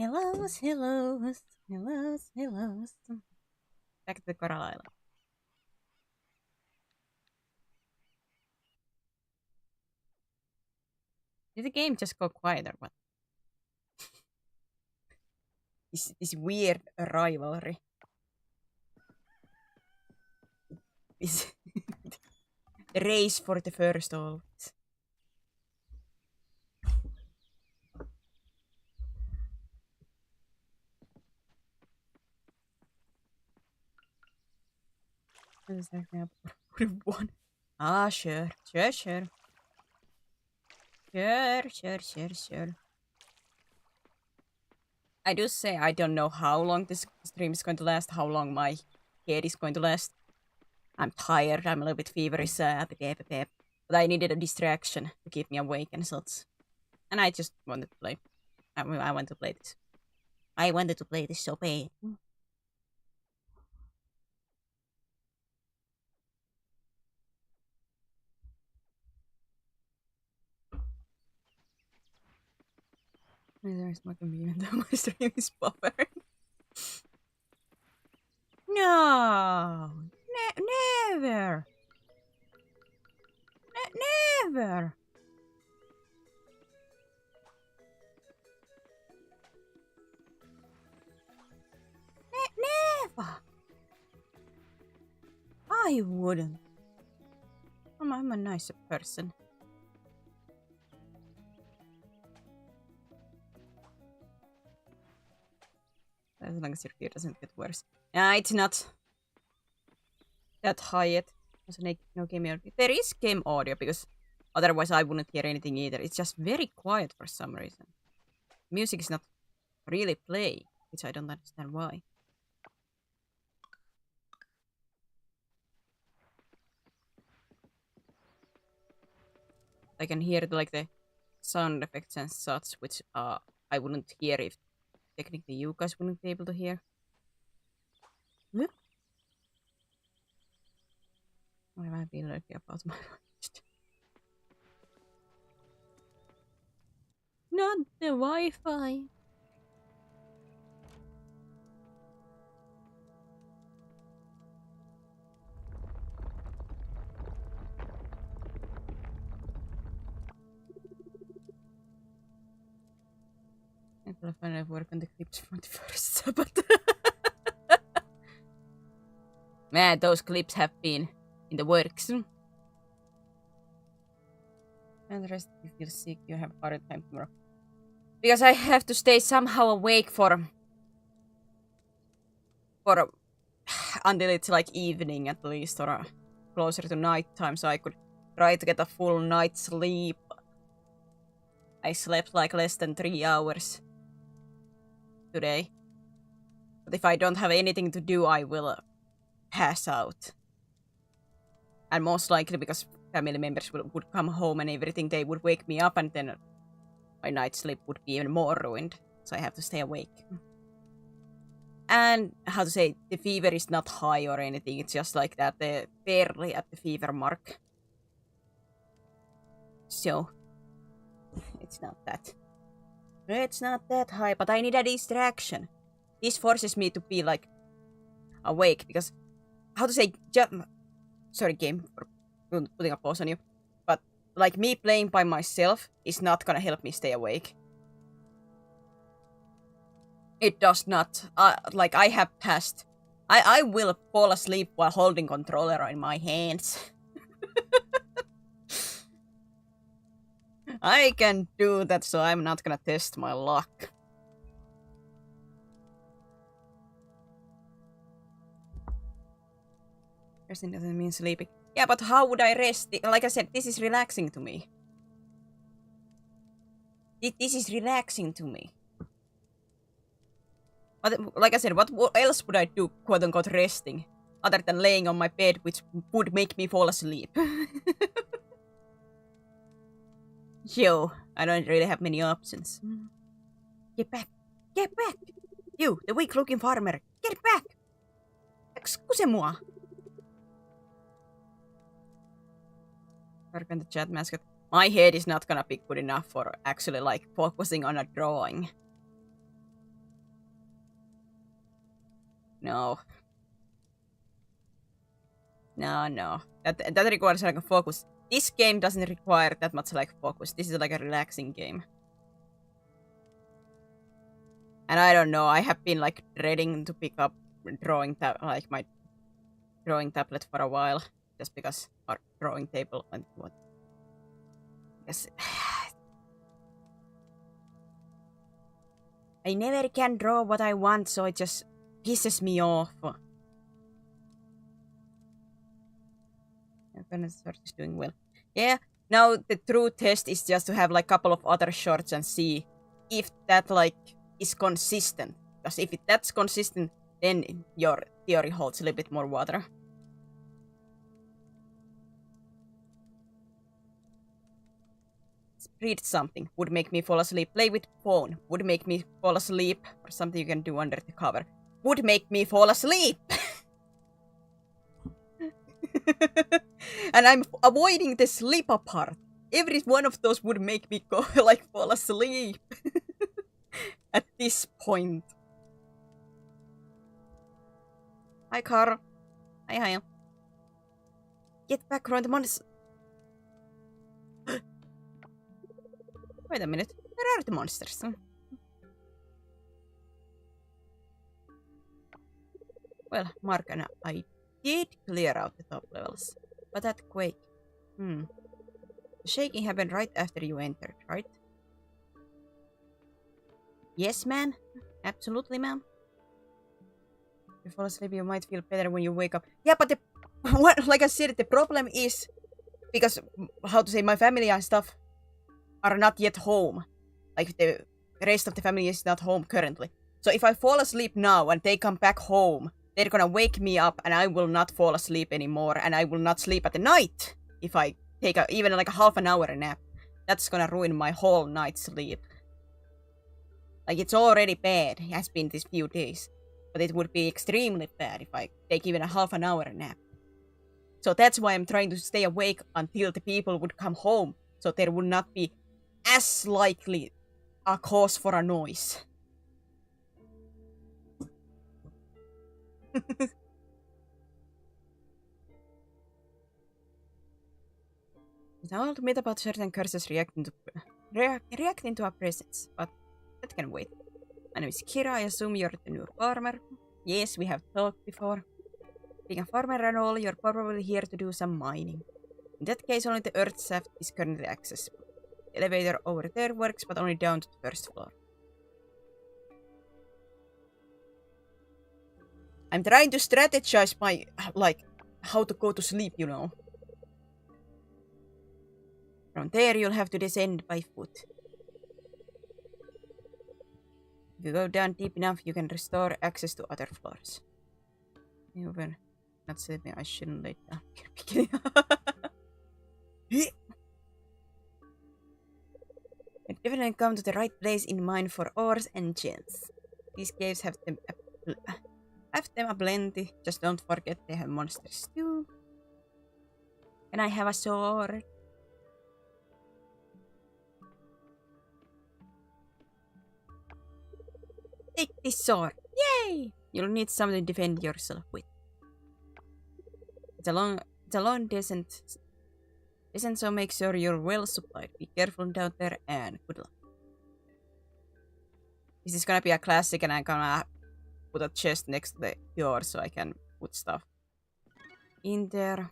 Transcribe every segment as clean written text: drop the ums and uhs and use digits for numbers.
Hellos, hellos, hellos, hellos. Back to the Coral Island. Did the game just go quiet or what? This weird rivalry. This race for the first always. One. Ah, sure. Sure. I do say I don't know how long this stream is going to last, how long my head is going to last. I'm tired, I'm a little bit feverish, but I needed a distraction to keep me awake and such. And I just wanted to play. I want to play this. I wanted to play this so bad. There's not convenient that my stream is buffering. No! Never! Never! Never! I wouldn't. I'm a nicer person. As long as your fear doesn't get worse. It's not that high yet. There's no game audio. There is game audio because otherwise I wouldn't hear anything either. It's just very quiet for some reason. Music is not really playing, which I don't understand why. I can hear the sound effects and such, which I wouldn't hear if technically you guys wouldn't be able to hear. Look. I might be lucky about my Not the Wi-Fi. I will finally work on the clips from the first Sabbath. Man, those clips have been in the works. And the rest, if you feel sick, you have a harder time tomorrow. Because I have to stay somehow awake for until it's like evening at least, or closer to night time, so I could try to get a full night's sleep. I slept like less than 3 hours today. But if I don't have anything to do, I will pass out. And most likely because family members would come home and everything, they would wake me up and then my night's sleep would be even more ruined. So I have to stay awake. And how to say, the fever is not high or anything. It's just like that, barely at the fever mark. So it's not that high, but I need a distraction. This forces me to be like awake because how to say, sorry game for putting a pause on you, but like me playing by myself is not gonna help me stay awake. It does not. Like I have passed. I will fall asleep while holding controller in my hands. I can do that, so I'm not gonna test my luck. Resting doesn't mean sleeping. Yeah, but how would I rest? Like I said, this is relaxing to me. This is relaxing to me. But like I said, what else would I do, quote unquote, resting? Other than laying on my bed, which would make me fall asleep. Yo, I don't really have many options. Get back! Get back! You, the weak-looking farmer! Get back! Excuse-moi! Work on the chat mascot. My head is not gonna be good enough for actually like focusing on a drawing. No. No. That requires like a focus. This game doesn't require that much like focus. This is like a relaxing game. And I don't know, I have been like dreading to pick up my drawing tablet for a while. Just because our drawing table and what. Yes. I never can draw what I want, so it just pisses me off. Start is doing well. Yeah, now the true test is just to have like a couple of other shorts and see if that like is consistent. Because if that's consistent, then your theory holds a little bit more water. Read something. Would make me fall asleep. Play with phone. Would make me fall asleep. Or something you can do under the cover. Would make me fall asleep. And I'm avoiding the sleep part. Every one of those would make me go like fall asleep. At this point. Hi, Carl. Hi. Get back around the monsters. Wait a minute. Where are the monsters? Well, Mark and I did clear out the top levels. But that quake. The shaking happened right after you entered, right? Yes, ma'am. Absolutely, ma'am. If you fall asleep, you might feel better when you wake up. Yeah, but like I said, the problem is because my family and stuff are not yet home. Like the rest of the family is not home currently. So if I fall asleep now and they come back home, they're gonna wake me up and I will not fall asleep anymore and I will not sleep at the night if I take even like a half an hour nap. That's gonna ruin my whole night's sleep. Like it's already bad. It has been these few days. But it would be extremely bad if I take even a half an hour nap. So that's why I'm trying to stay awake until the people would come home. So there would not be as likely a cause for a noise. It's all myth about certain curses reacting to our presence, but that can wait. My name is Kira, I assume you're the new farmer. Yes, we have talked before. Being a farmer and all, you're probably here to do some mining. In that case, only the earth shaft is currently accessible. The elevator over there works, but only down to the first floor. I'm trying to strategize my, how to go to sleep, you know. From there, you'll have to descend by foot. If you go down deep enough, you can restore access to other floors. You will not say me, I shouldn't lay down. I definitely come to the right place in mind for ores and gems. These caves have them aplenty. Just don't forget they have monsters too. And I have a sword. Take this sword. Yay! You'll need something to defend yourself with. It's a long descent, so make sure you're well supplied. Be careful down there and good luck. This is gonna be a classic and I'm gonna put a chest next to the door so I can put stuff in there.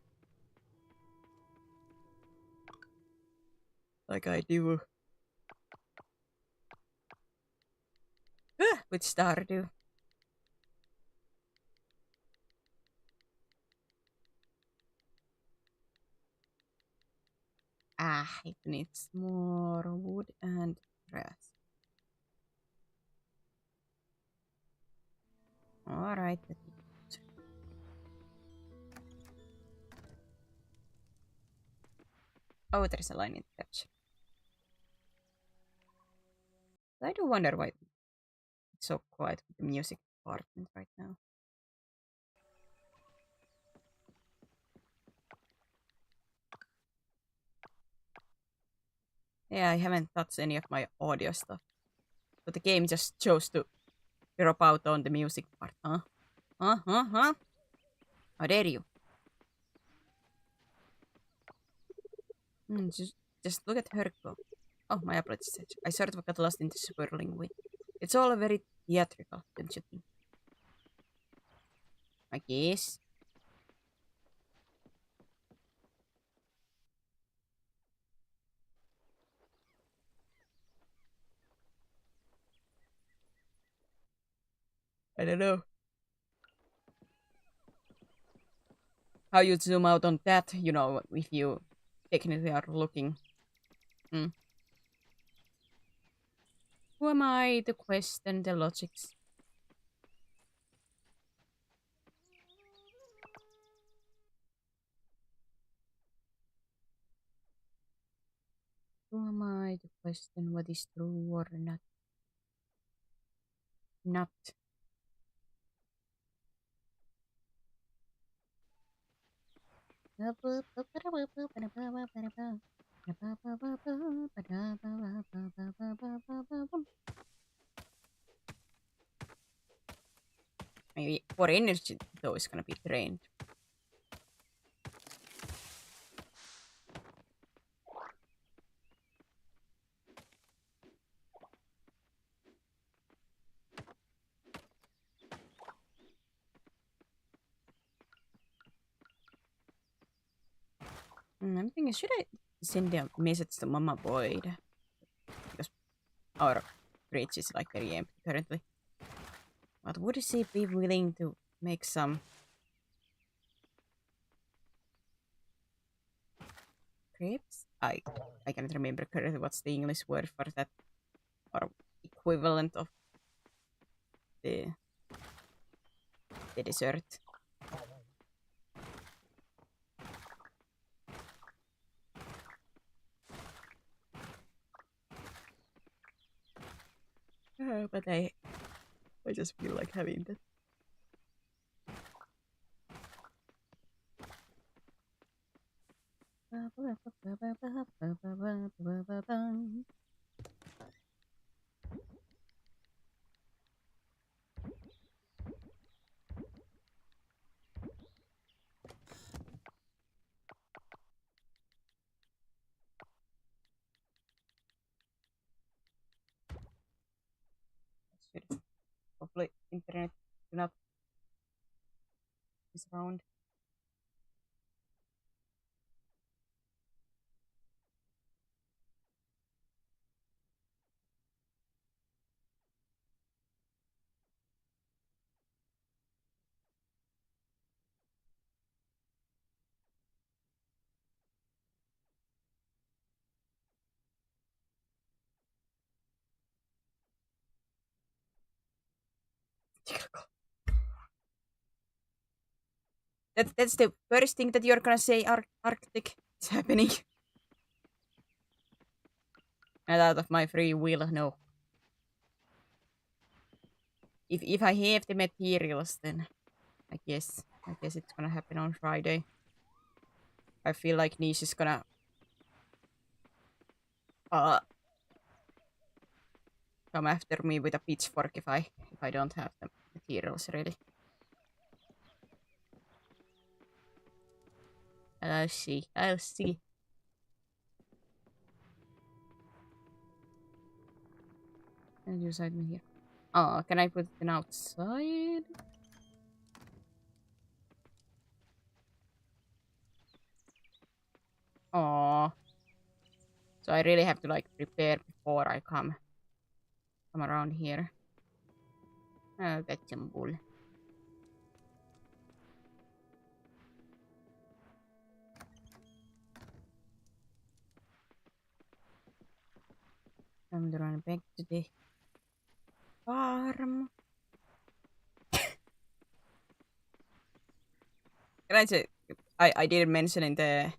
Like I do. With Stardew. It needs more wood and grass. Alright. Oh, there's a line in the caption. I do wonder why it's so quiet with the music department right now. Yeah, I haven't touched any of my audio stuff. So the game just chose to drop out on the music part, huh? How dare you? Just look at her go. Oh, my apologies. I sort of got lost in the swirling wind. It's all very theatrical, don't you think? I guess. I don't know. How you zoom out on that, you know, if you technically are looking. Who am I to question the logics? Who am I to question what is true or not? Not. Maybe for energy though is gonna be drained. I'm thinking, should I send a message to Mama Void? Because our fridge is like very empty currently. But would she be willing to make some crepes? I can't remember currently what's the English word for that, or equivalent of the dessert. But I just feel like having that. Hopefully internet do not is around. That's the first thing that you're gonna say. Arctic is happening. Not out of my free will, no. If I have the materials, then I guess it's gonna happen on Friday. I feel like Niche is gonna come after me with a pitchfork if I don't have the materials ready. I'll see. And you side me here. Oh, can I put it outside? Oh. So I really have to like prepare before I come around here. Oh, that's some bull. I'm gonna run back to the farm. Can I say, I didn't mention in the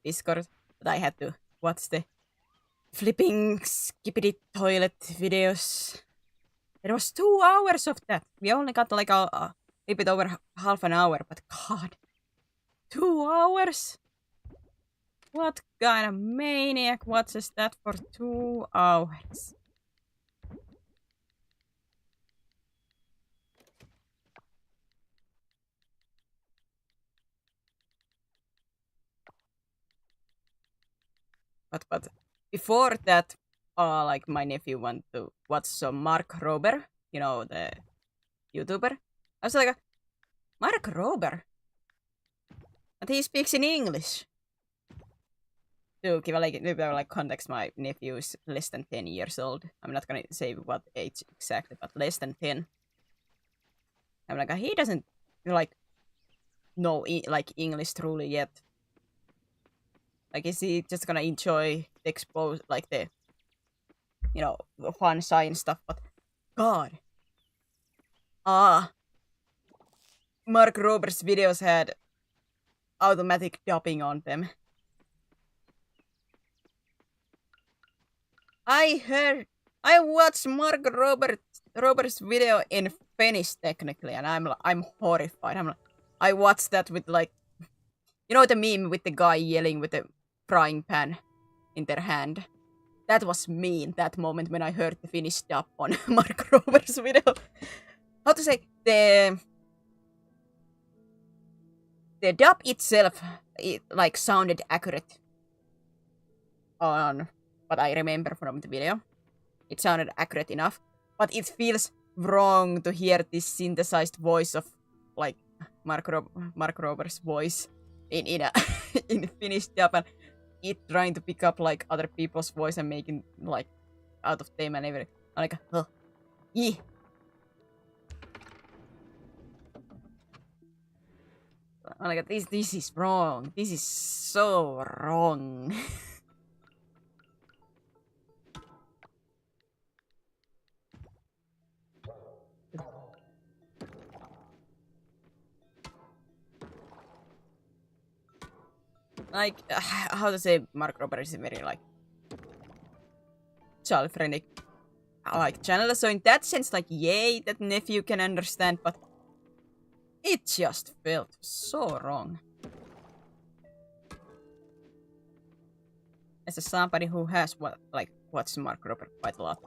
Discord that I had to watch the flipping skippity toilet videos. There was 2 hours of that. We only got like a bit over half an hour, but god. 2 hours? What kind of maniac watches that for 2 hours? But before that, like my nephew went to watch some Mark Rober, you know, the YouTuber. I was like, Mark Rober? But he speaks in English. To give like context, my nephew is less than 10 years old. I'm not gonna say what age exactly, but less than 10. I'm like, he doesn't like know like English truly yet. Like, is he just gonna enjoy the expose like the fun science stuff? But God, Mark Roberts' videos had automatic dubbing on them. I watched Mark Roberts' video in Finnish technically, and I'm horrified. I watched that with like, you know the meme with the guy yelling with the frying pan in their hand. That was me in that moment when I heard the Finnish dub on Mark Roberts' video. How to say, the dub itself, it like sounded accurate on what I remember from the video. It sounded accurate enough, but it feels wrong to hear this synthesized voice of like Mark Roberts' voice in in Finnish dub, and it trying to pick up like other people's voice and making like out of them and everything. I'm like, oh, yeah. I'm like, this is wrong. This is so wrong. Like, how to say, Mark Roberts is very like child-friendly like channel. So in that sense, like, yay, that nephew can understand, but it just felt so wrong. As somebody who has watched Mark Roberts quite a lot.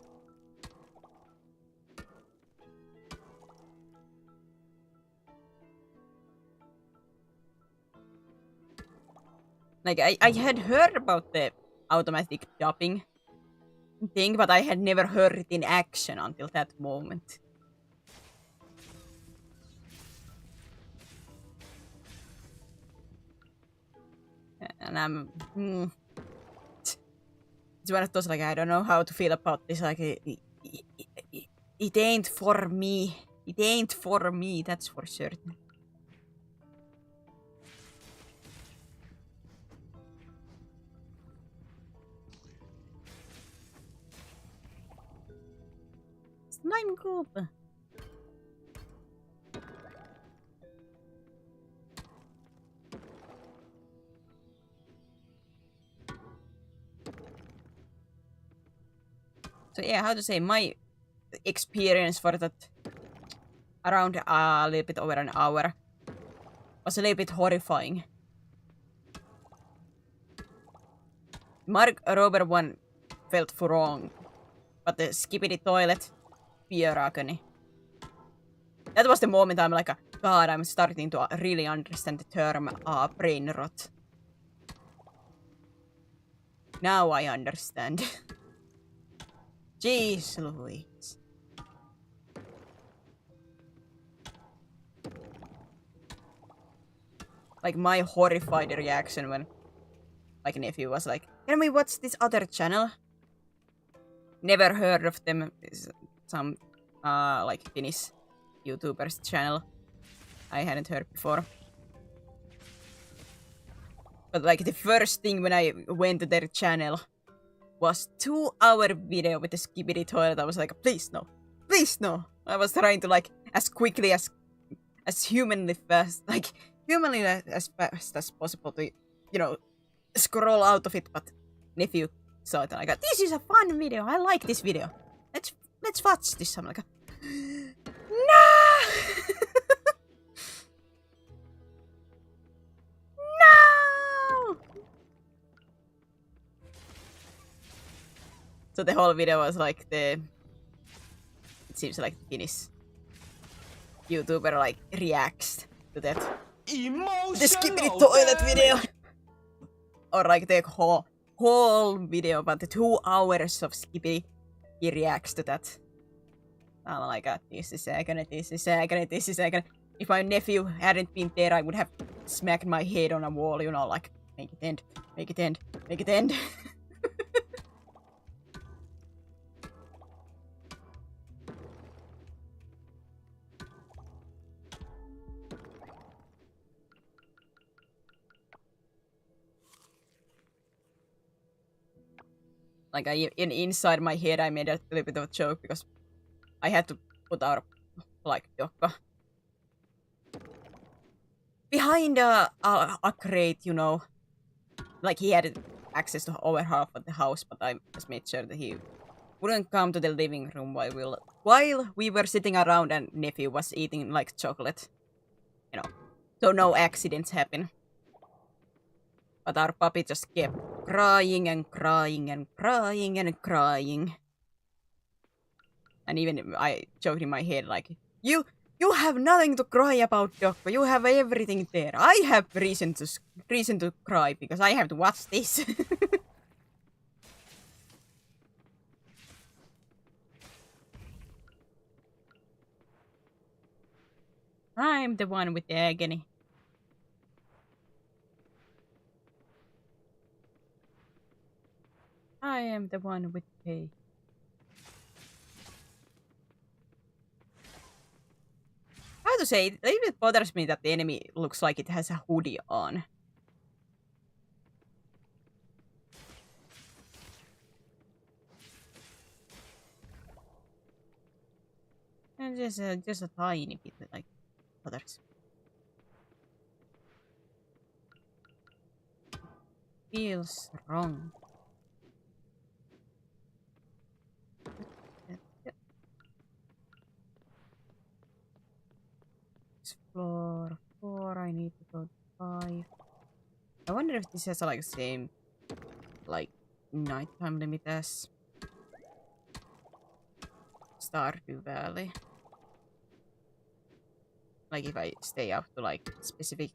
Like, I had heard about the automatic dubbing thing, but I had never heard it in action until that moment. And I'm... It's one of those, like, I don't know how to feel about this. Like, it ain't for me. It ain't for me, that's for certain. Slime Goop. So yeah, how to say, my experience for that around a little bit over an hour was a little bit horrifying. Mark Robert one felt wrong, but the Skibidi Toilet, pure agony. That was the moment I'm like, God, I'm starting to really understand the term brain rot. Now I understand. Jeez Louise. Like, my horrified reaction when like nephew was like, can we watch this other channel? Never heard of them. It's some like Finnish YouTubers channel I hadn't heard before. But like the first thing when I went to their channel was 2-hour video with the Skibidi Toilet. I was like, please no. Please no. I was trying to like as quickly as humanly fast, like humanly as fast as possible to, you know, scroll out of it, but nephew saw it and I got, this is a fun video. I like this video. Let's watch this. I'm like, no! No! So the whole video was like it seems like the Finnish YouTuber like reacts to that. The Skibidi Toilet video! Or like the whole video about the 2 hours of Skippy. He reacts to that. Oh my god, this is agony, this is agony, this is agony. If my nephew hadn't been there, I would have smacked my head on a wall, you know, like, make it end, make it end, make it end. Like, inside my head, I made a little bit of a joke because I had to put our, like, Jokka behind a crate, you know. Like, he had access to over half of the house, but I just made sure that he wouldn't come to the living room while we were sitting around and nephew was eating, like, chocolate. You know, so no accidents happen. But our puppy just kept crying and crying and crying and crying. And even I joked in my head, like, you have nothing to cry about, Jokka. You have everything there. I have reason to cry because I have to watch this. I'm the one with the agony. I am the one with pain. How to say, it even bothers me that the enemy looks like it has a hoodie on. And just a tiny bit, like, bothers me. Feels wrong. Floor 4, I need to go to 5. I wonder if this has like same like nighttime limit as Stardew Valley. Like if I stay up to like specific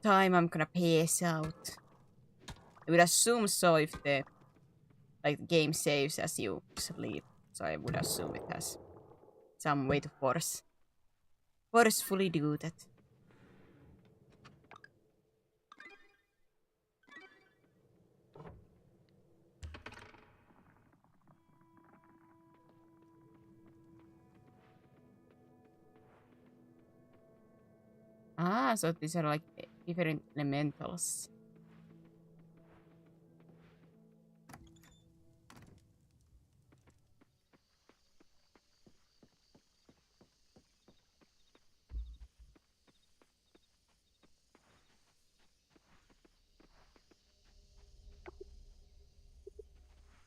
time, I'm gonna pass out. I would assume so if the like game saves as you sleep. So I would assume it has some way to forcefully do that. Ah, so these are like different elementals.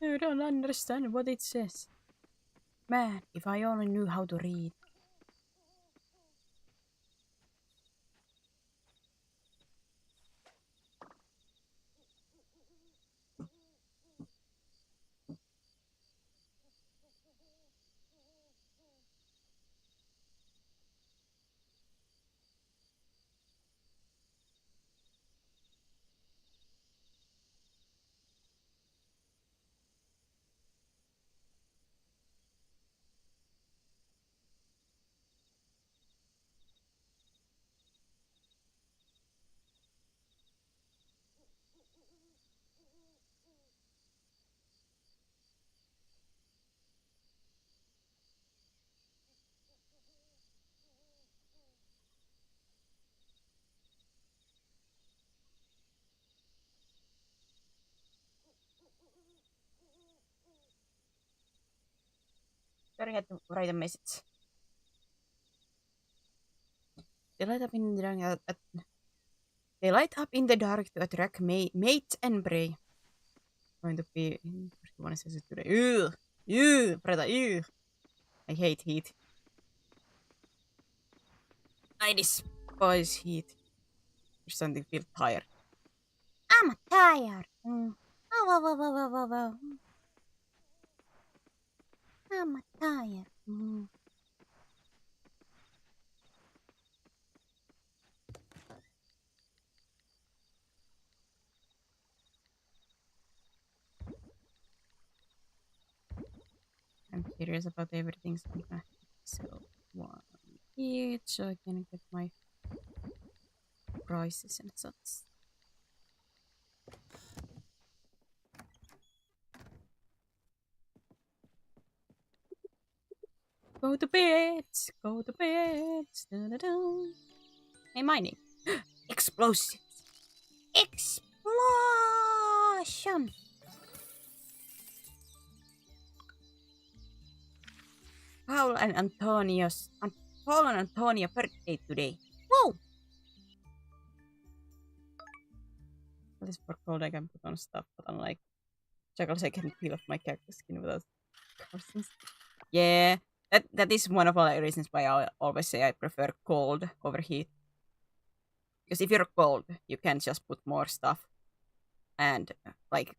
I don't understand what it says. Man, if I only knew how to read. Sorry, I had to write a message. They light up in the dark. They light up in the dark to attract mates and prey. Going to be one says it today. Preda, I hate heat. I despise heat. You're starting to feel tired. I'm tired. Oh, oh. I'm tired. I'm curious about everything, so I'm gonna sell one each so I can get my prices and such. Go to bed, go to bed. Da-da-da. Hey, mining. Explosives. Explosion. Paul and Antonia birthday today. Whoa! This for cold I can put on stuff, but unlike Jackals I can peel off my cactus skin without cautions. Yeah, that is one of the reasons why I always say I prefer cold over heat. Because if you're cold, you can just put more stuff and like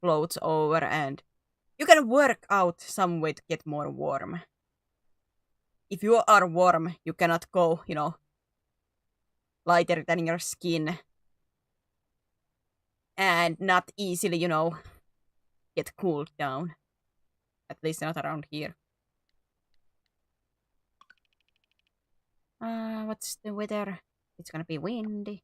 clothes over, and you can work out some way to get more warm. If you are warm, you cannot go, lighter than your skin and not easily, get cooled down. At least not around here. What's the weather? It's gonna be windy.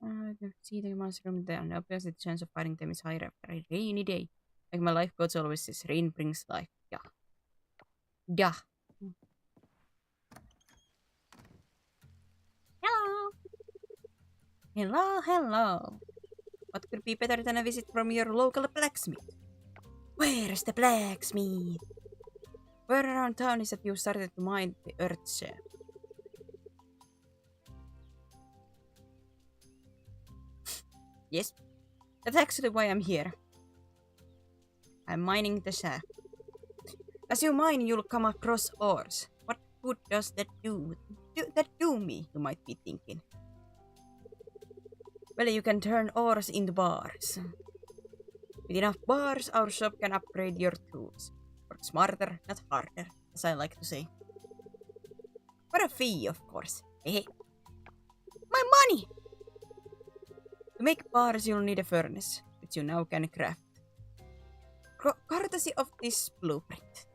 The seating mushroom, the obvious chance of fighting them is higher after a rainy day. Like my life coach always says, rain brings life. Yeah. Yeah. Hello. Hello, hello. What could be better than a visit from your local blacksmith? Where's the blacksmith? Where around town is that you started to mine the earth share? Yes, that's actually why I'm here. I'm mining the shaft. As you mine, you'll come across ores. What good does that do me, you might be thinking. Well, you can turn ores into bars. With enough bars, our shop can upgrade your tools. Work smarter, not harder, as I like to say. For a fee, of course. Hey, my money! To make bars, you'll need a furnace, which you now can craft. Courtesy of this blueprint.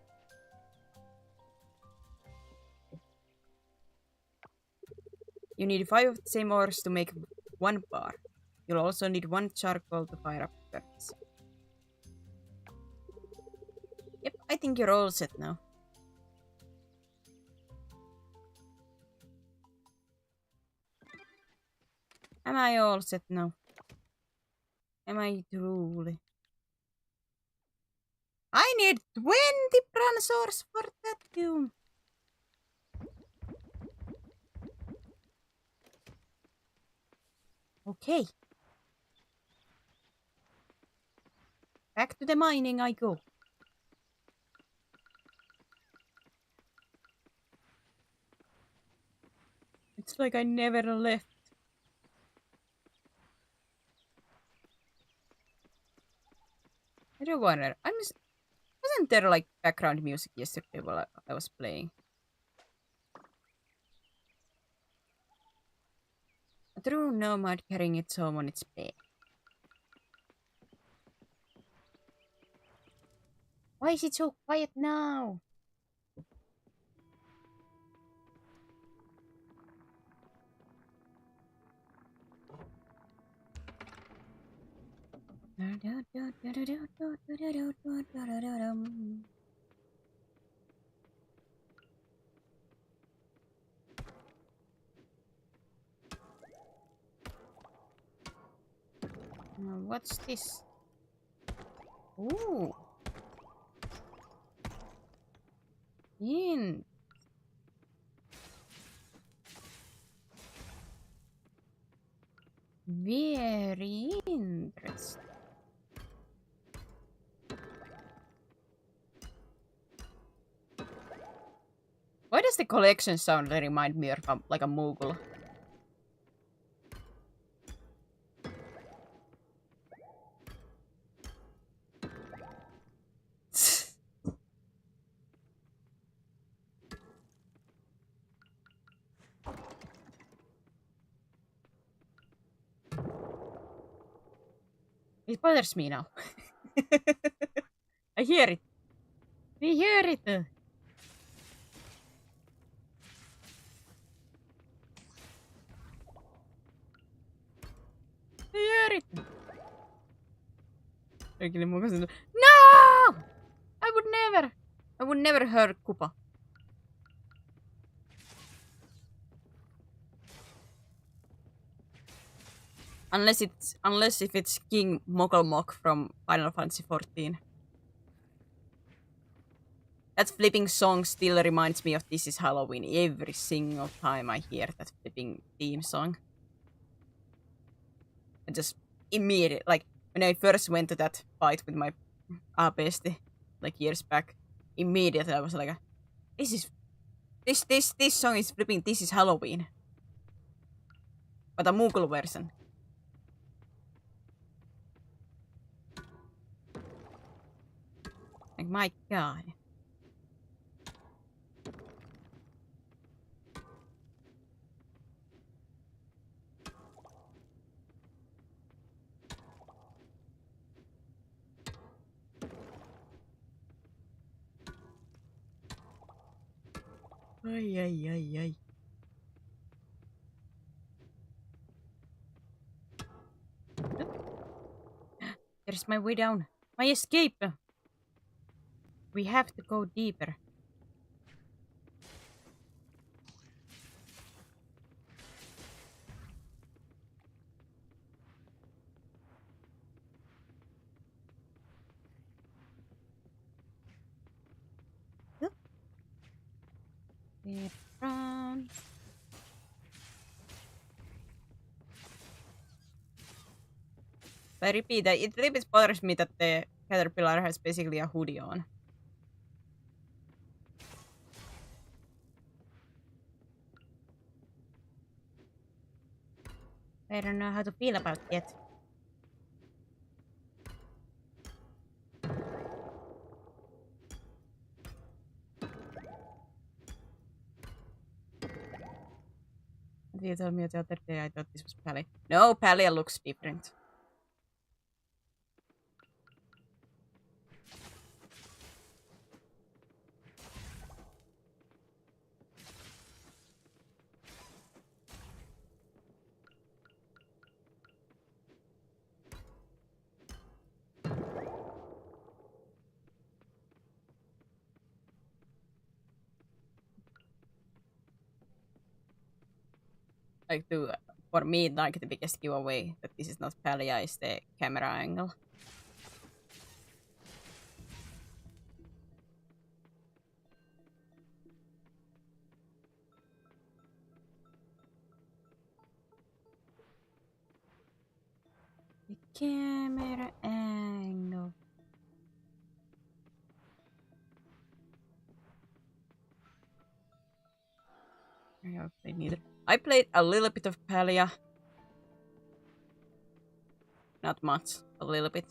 You need 5 of the same ores to make 1 bar. You'll also need 1 charcoal to fire up the furnace. Yep, I think you're all set now. Am I all set now? Am I truly? I need 20 bronze ores for that too. Okay. Back to the mining I go. It's like I never left. I do wonder. Wasn't there like background music yesterday while I was playing? A true nomad carrying its home on its back. Why is it so quiet now? What's this? Ooh. In. Very interesting. Why does the collection sound remind me of like a Moogle? It bothers me now. I hear it. We hear it. I hear it. No! I would never. I would never hurt Koopa. Unless if it's King Mogolmok from Final Fantasy XIV. That flipping song still reminds me of This Is Halloween every single time I hear that flipping theme song. I just immediately, like, when I first went to that fight with my bestie, like years back, immediately I was like, this song is flipping This Is Halloween. But a Moogle version. Like, my god. Ay, ay, ay, ay. There's my way down. My escape! We have to go deeper. Run. I repeat that it really bothers me that the caterpillar has basically a hoodie on. I don't know how to feel about it. You told me the other day I thought this was Palia. No, Palia looks different. Like for me, like the biggest giveaway that this is not Palia is the camera angle. The camera angle. I played neither. I played a little bit of Palia. Not much, a little bit.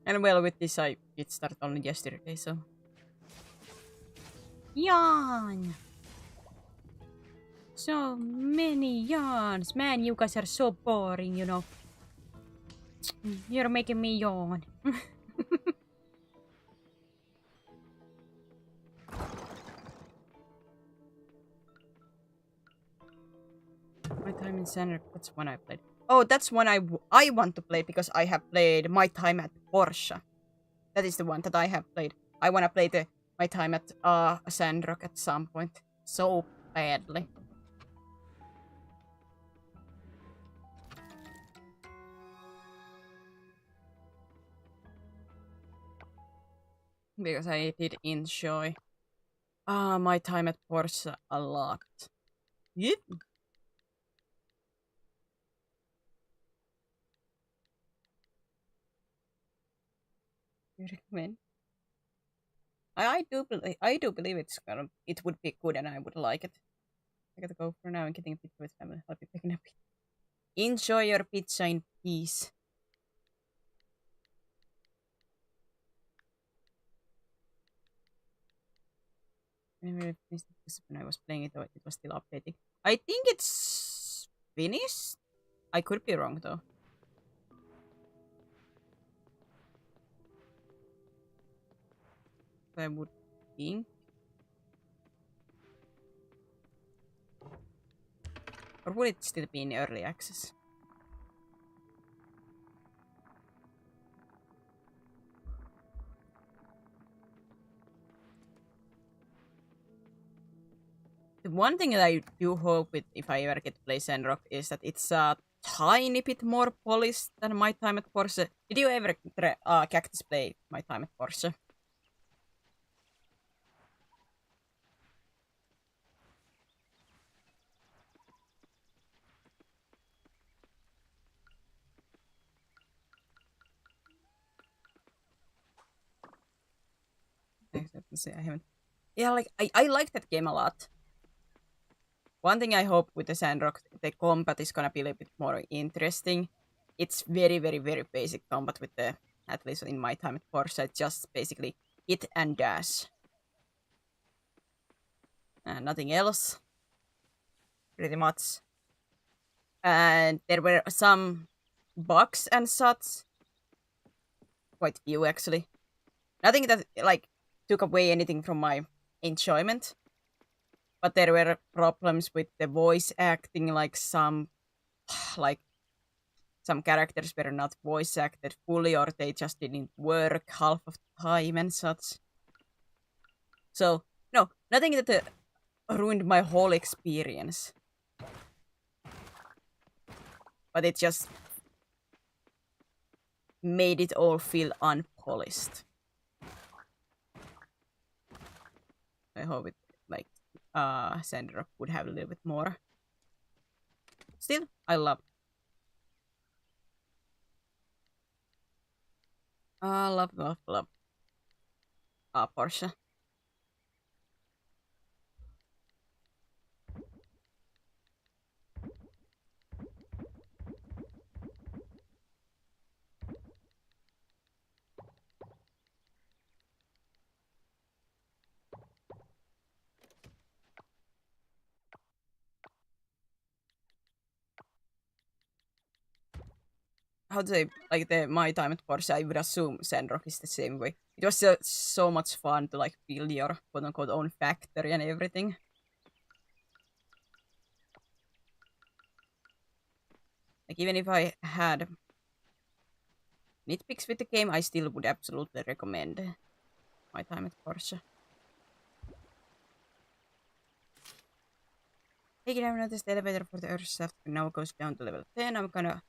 And well, with this I did start only yesterday, so. Yawn! So many yawns. Man, you guys are so boring, you know. You're making me yawn. My Time in Center, that's one I played. Oh, that's one I want to play because I have played My Time at Porsche. That is the one that I have played. I want to play the My Time at Sandrock at some point. So badly. Because I did enjoy My Time at Porsche a lot. Yep. You recommend? I do believe it would be good and I would like it. I gotta go for now and getting a pizza with family. I'll be picking up. Enjoy your pizza in peace. When I was playing it, it was still updating. I think it's finished. I could be wrong though. I would think. Or would it still be in early access? The one thing that I do hope with if I ever get to play Sandrock is that it's a tiny bit more polished than My Time at Porsche. Did you ever Cactus play My Time at Porsche? I haven't. Yeah, like I like that game a lot. One thing I hope with the Sandrock, the combat is gonna be a little bit more interesting. It's very, very, very basic combat with the, at least in My Time at Porsche, it's just basically hit and dash. Nothing else. Pretty much. And there were some bugs and such. Quite few actually. Nothing that like took away anything from my enjoyment. But there were problems with the voice acting, like some characters were not voice acted fully, or they just didn't work half of the time and such. So no, nothing that ruined my whole experience. But it just made it all feel unpolished. I hope it like Sandrock would have a little bit more. Still, I love. Love. Porsche. How to say, like the My Time at Porsche, I would assume Sandrock is the same way. It was so much fun to like build your quote-unquote own factory and everything. Like even if I had nitpicks with the game, I still would absolutely recommend My Time at Porsche. Hey, I noticed the elevator for the Earth shaft now goes down to level 10.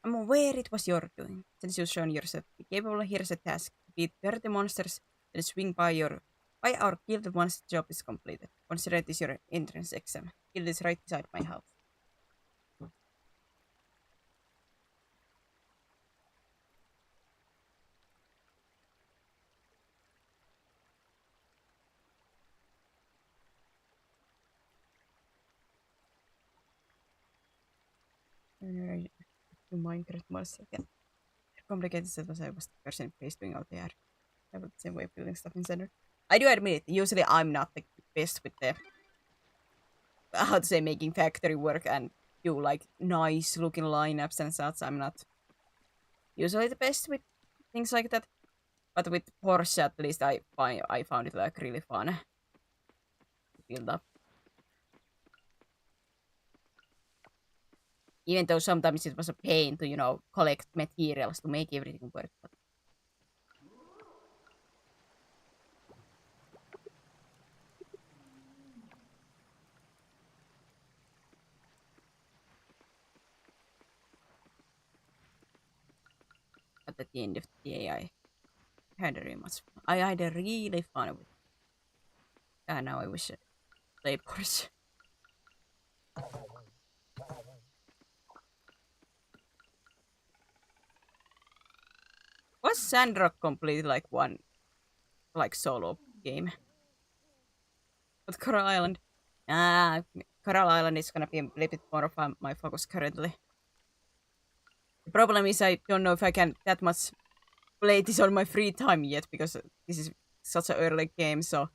I'm aware it was your doing. Since you've shown yourself to be capable, here's a task. Beat 30 monsters and swing by our guild once the job is completed. Consider it is your entrance exam. Guild is right beside my house. Minecraft mods again. Complicated set was I was the person face doing out there. I have the same way of building stuff in Center. I do admit it, usually I'm not the best with the how to say making factory work and do like nice looking lineups and such. I'm not usually the best with things like that. But with Porsche at least I found it like really fun to build up. Even though sometimes it was a pain to, you know, collect materials to make everything work. But at the end of the day, I had a really much fun. I had a really fun with it. And now I wish I play Porsche. Was Sandrock completely like one like solo game? But Coral Island. Coral Island is gonna be a little bit more of my focus currently. The problem is I don't know if I can that much play this on my free time yet because this is such an early game, so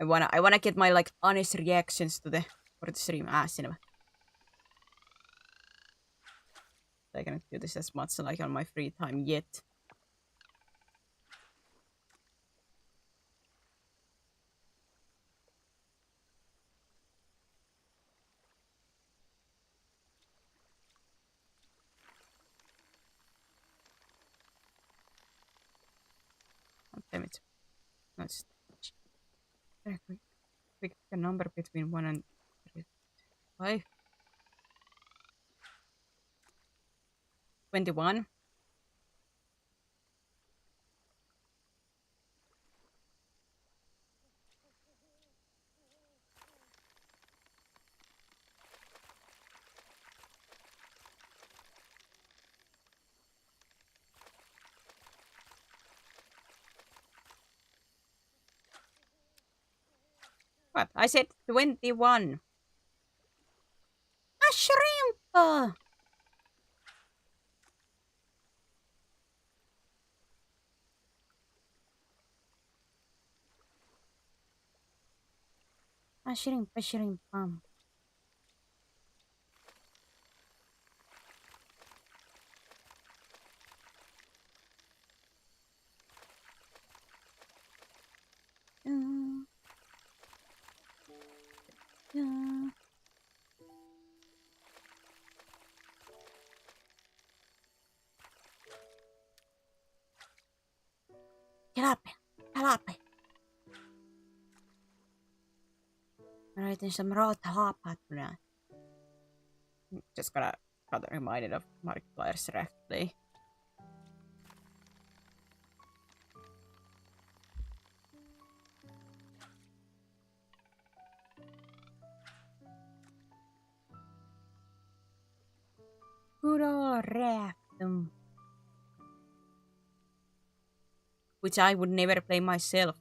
I wanna get my like honest reactions to the for the stream. Cinema. I cannot do this as much like on my free time yet. Damn it. No, it's very quick. Pick a number between 1 and 5. 21. What? I said 21. A shrimp! A shrimp, a shrimp. Tilapia, tilapia. I'm writing some raw tilapia tonight. Just got reminded of Markiplier's rapidly. Good old Raftum. Which I would never play myself.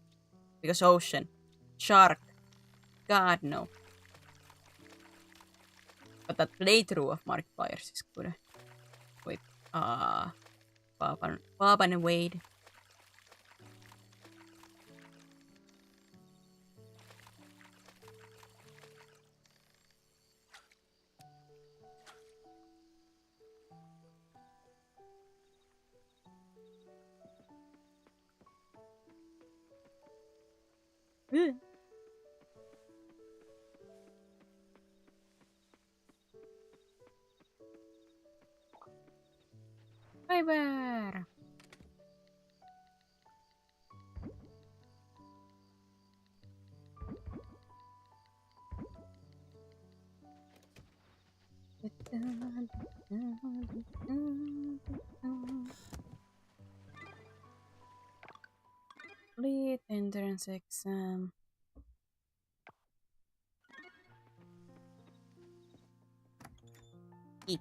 Because ocean. Shark. God no. But that playthrough of Markiplier's is good. With Bob and Wade. Fiber. Complete entrance exam. IPA.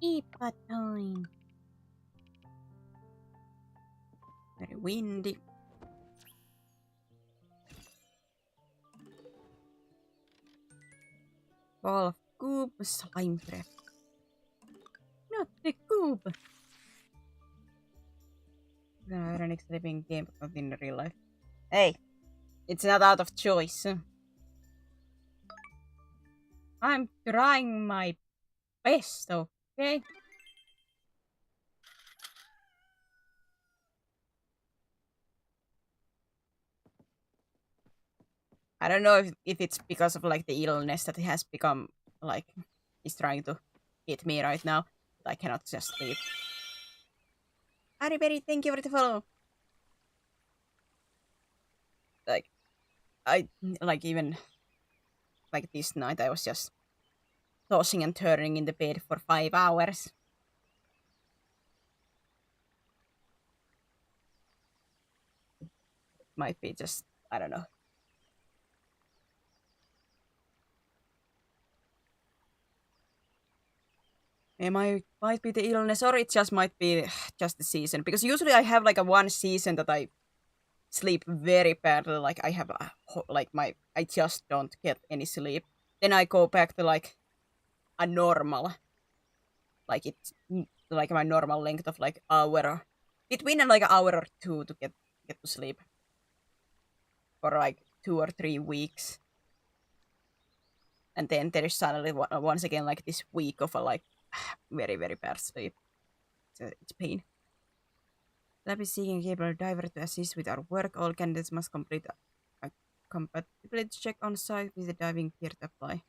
IPA time. Very windy. Ball of cube, slime trap. Not the cube. An living game, but not in real life. Hey, it's not out of choice. I'm trying my best, okay? I don't know if it's because of like the illness that he has become like he's trying to hit me right now. But I cannot just sleep. Harryberry, thank you for the follow. Like I like even like this night I was just tossing and turning in the bed for 5 hours. Might be just I don't know. It might be the illness, or it just might be just the season. Because usually I have like a one season that I sleep very badly. Like I have I just don't get any sleep. Then I go back to like a normal, like it's like my normal length of like hour, between like an hour or two to get to sleep for like 2 or 3 weeks. And then there is suddenly once again like this week of like very, very bad sleep. It's pain. Lab is seeking a capable diver to assist with our work. All candidates must complete a compatibility check on site with the diving gear to apply.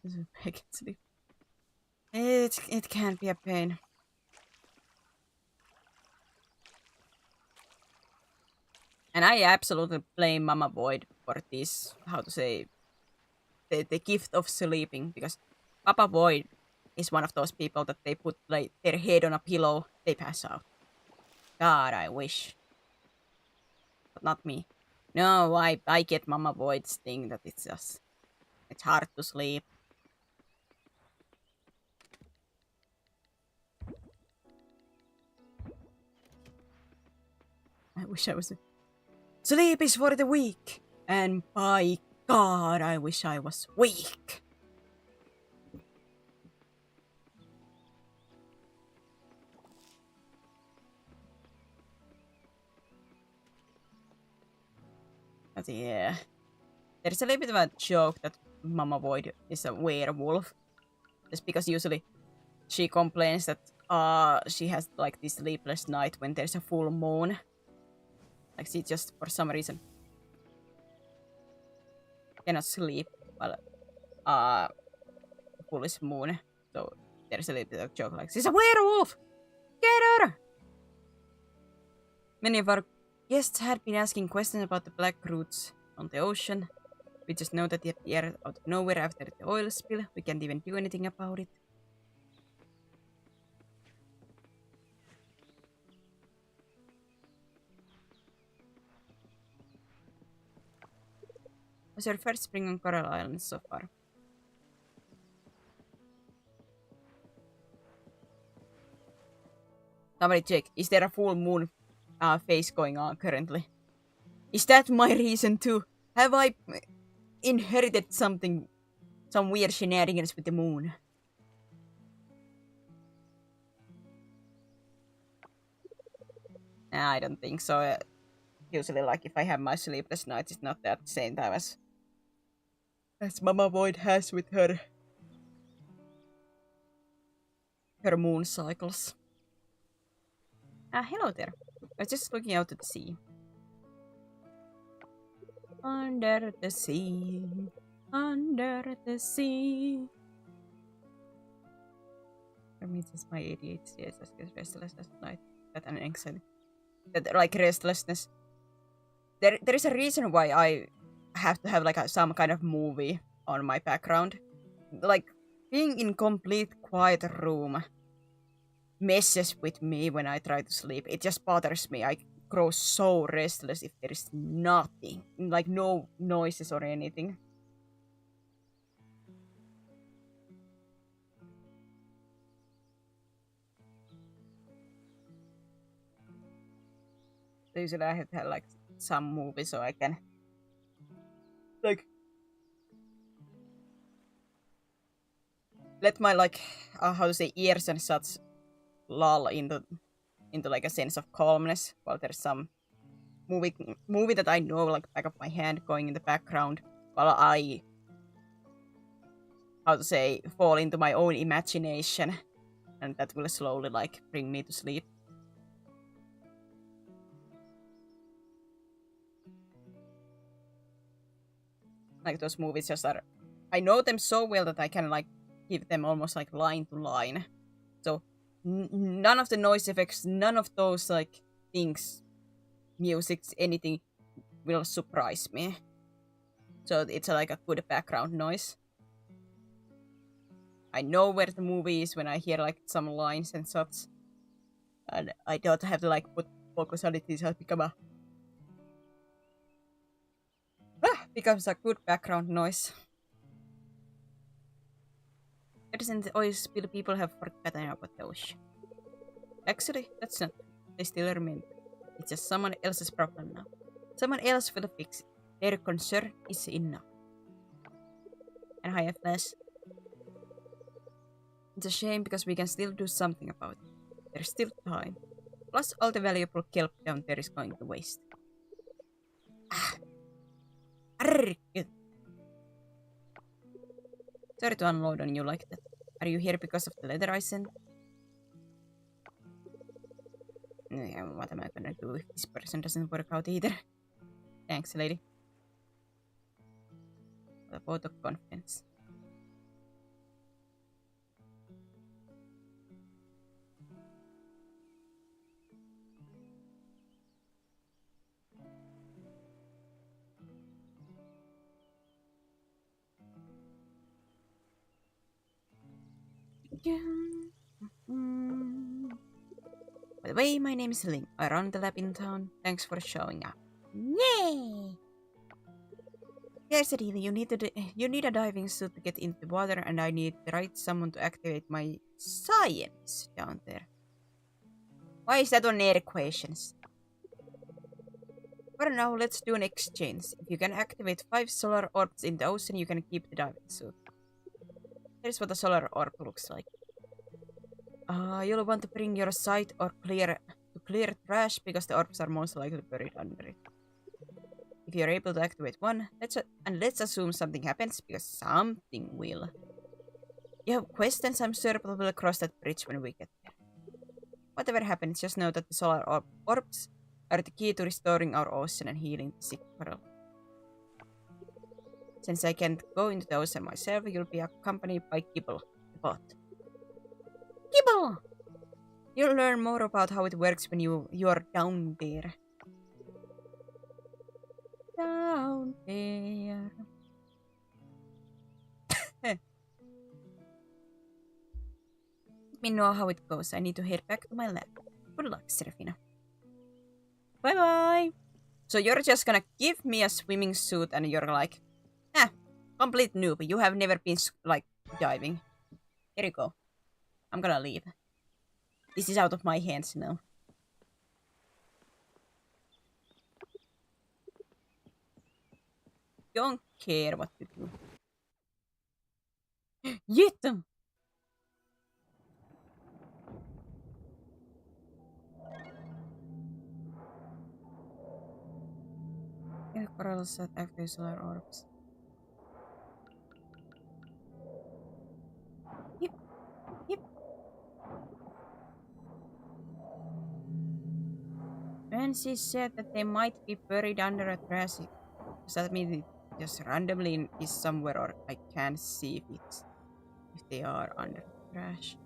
This is a big sleep. It can't be a pain. And I absolutely blame Mama Void for this, how to say, the gift of sleeping, because Papa Void is one of those people that they put like their head on a pillow, they pass out. God, I wish. But not me. No, I get Mama Void's thing that it's hard to sleep. I wish I was. Sleep is for the weak, and by God, I wish I was weak. But yeah, there's a little bit of a joke that Mama Void is a werewolf, just because usually she complains that she has like this sleepless night when there's a full moon. Like she just for some reason cannot sleep while full moon. So there's a little bit of joke like she's a werewolf. Get her. Many of our guests had been asking questions about the black roots on the ocean. We just know that they appeared out of nowhere after the oil spill. We can't even do anything about it. Was your first spring on Coral Island so far? Somebody check. Is there a full moon phase going on currently? Is that my reason too? Have I inherited something, some weird shenanigans with the moon? Nah, I don't think so. Usually, like, if I have my sleepless nights, it's not at the same time as Mama Void has with her moon cycles. Hello there. I was just looking out at the sea. Under the sea, under the sea. For me, it's just my ADHD. Yes, I get restlessness night. That an anxiety. That like restlessness. There is a reason why I have to have like some kind of movie on my background. Like being in complete quiet room messes with me when I try to sleep. It just bothers me. I grow so restless if there is nothing, like no noises or anything. So usually I have to have like some movie so I can like let my like how to say ears and such lull into like a sense of calmness while there's some movie that I know like back of my hand going in the background while I how to say fall into my own imagination, and that will slowly like bring me to sleep. Like those movies just are, I know them so well that I can like give them almost like line to line. So none of the noise effects, none of those like things, musics, anything will surprise me. So it's like a good background noise. I know where the movie is when I hear like some lines and such. And I don't have to like put focus on it. It has becomes a good background noise. Medicine the oil spill, people have forgotten about the ocean. Actually, that's not. They still remain. It's just someone else's problem now. Someone else will fix it. Their concern is enough. And I have less. It's a shame because we can still do something about it. There's still time. Plus, all the valuable kelp down there is going to waste. Sorry to unload on you like that. Are you here because of the letter I sent? Yeah, what am I gonna do if this person doesn't work out either? Thanks, lady. A vote of confidence. By the way, my name is Ling. I run the lab in town. Thanks for showing up. Yay! Here's the deal. You need a diving suit to get into the water, and I need the right someone to activate my science down there. Why is that on air equations? For now, let's do an exchange. If you can activate 5 solar orbs in the ocean, you can keep the diving suit. Here's what a solar orb looks like. You'll want to bring your sight or clear trash because the orbs are most likely buried under it. If you're able to activate one, let's assume something happens, because something will. You have questions, I'm sure, but we'll cross that bridge when we get there. Whatever happens, just know that the solar orbs are the key to restoring our ocean and healing the sick world. Since I can't go into the ocean myself, you'll be accompanied by Kibble, the bot. Kibble! You'll learn more about how it works when you are down there. Down there. Let me know how it goes. I need to head back to my lab. Good luck, Serafina. Bye-bye. So you're just gonna give me a swimming suit and you're like, complete noob. You have never been, like, diving. Here you go. I'm gonna leave. This is out of my hands now. Don't care what you do. Get them! Yeah, corals that active solar orbs. Yep. Nancy said that they might be buried under a trash. Does that mean it just randomly is somewhere, or I can't see if they are under trash?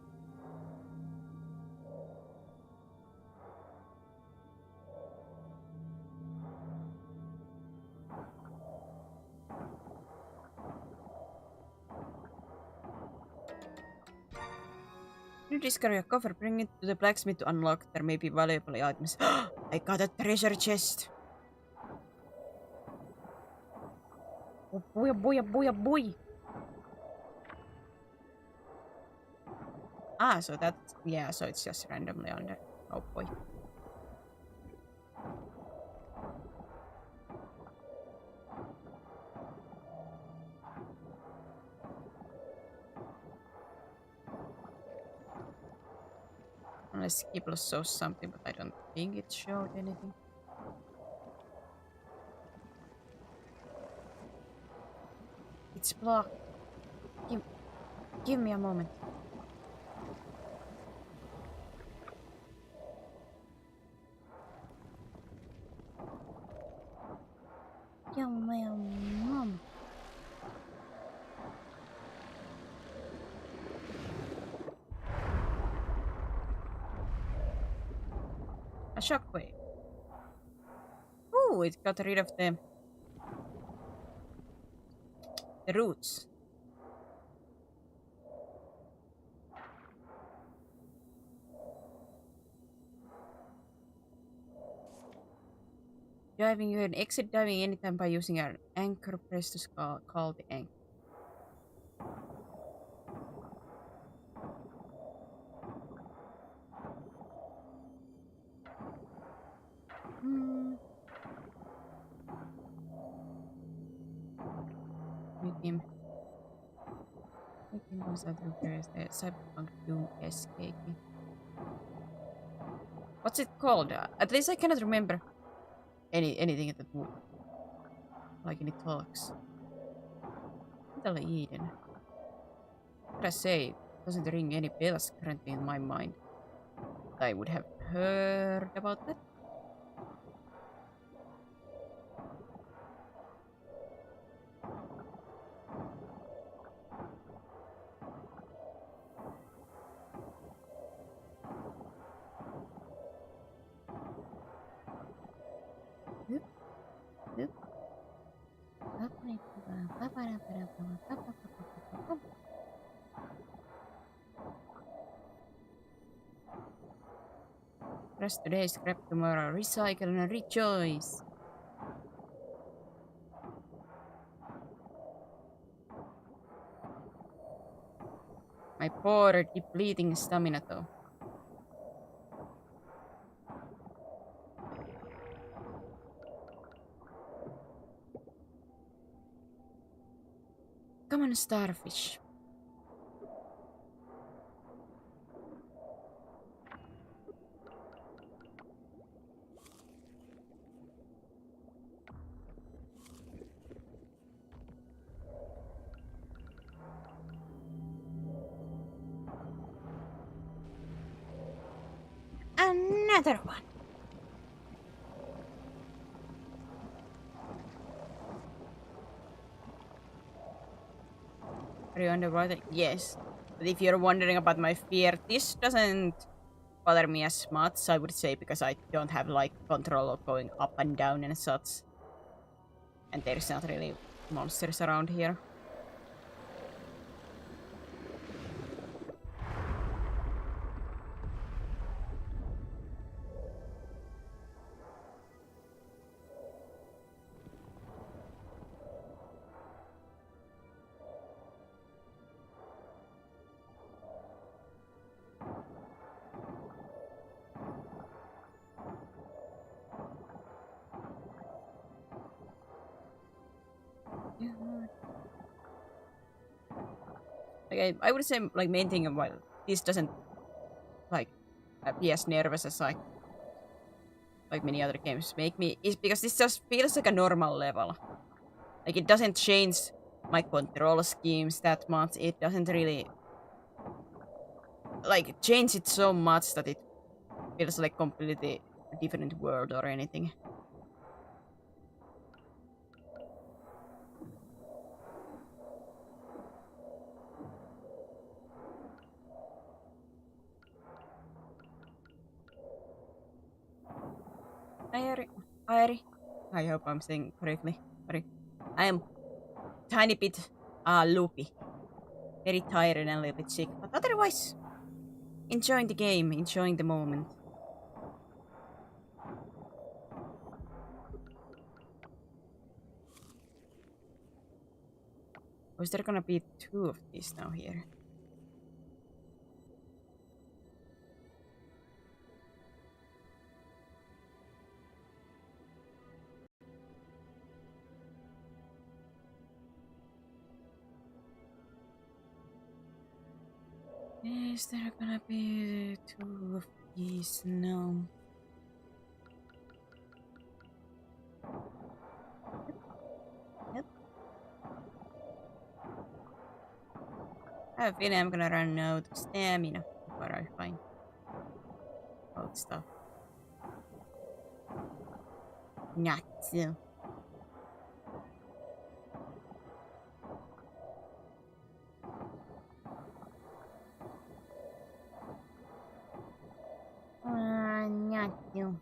You discover your cover, bring it to the blacksmith to unlock. There may be valuable items. I got a treasure chest! Oh boy, oh boy, oh boy, oh boy! So that's... yeah, so it's just randomly under. Oh boy. Unless Kibble shows something, but I don't think it showed anything. It's blocked. Give me a moment. Yum, yum, yum. A shockwave. Ooh, it got rid of the roots. Diving, you can exit diving anytime by using an anchor. Press to call the anchor. Medium. Was that repairs the Cyberpunk Doom SK. What's it called? At least I cannot remember anything at the moment. Like any talks. Little Eden. I say, doesn't ring any bells currently in my mind. I would have heard about that. Rest today, scrap tomorrow, recycle and rejoice. My poor depleting stamina though. Come on, starfish. Another one. Are you underwater? Yes. But if you're wondering about my fear, this doesn't bother me as much, I would say, because I don't have like control of going up and down and such. And there's not really monsters around here. Like I would say like main thing of why this doesn't like be as nervous as like many other games make me is because this just feels like a normal level. Like it doesn't change my control schemes that much. It doesn't really like change it so much that it feels like completely different world or anything. Airi. I hope I'm saying correctly. Sorry. I am tiny bit loopy. Very tired and a little bit sick. But otherwise, enjoying the game, enjoying the moment. Or is there gonna be 2 of these now here? Is there gonna be 2 of these now? Yep. I have a feeling I'm gonna run out of stamina before I find old stuff. Not so. Not so.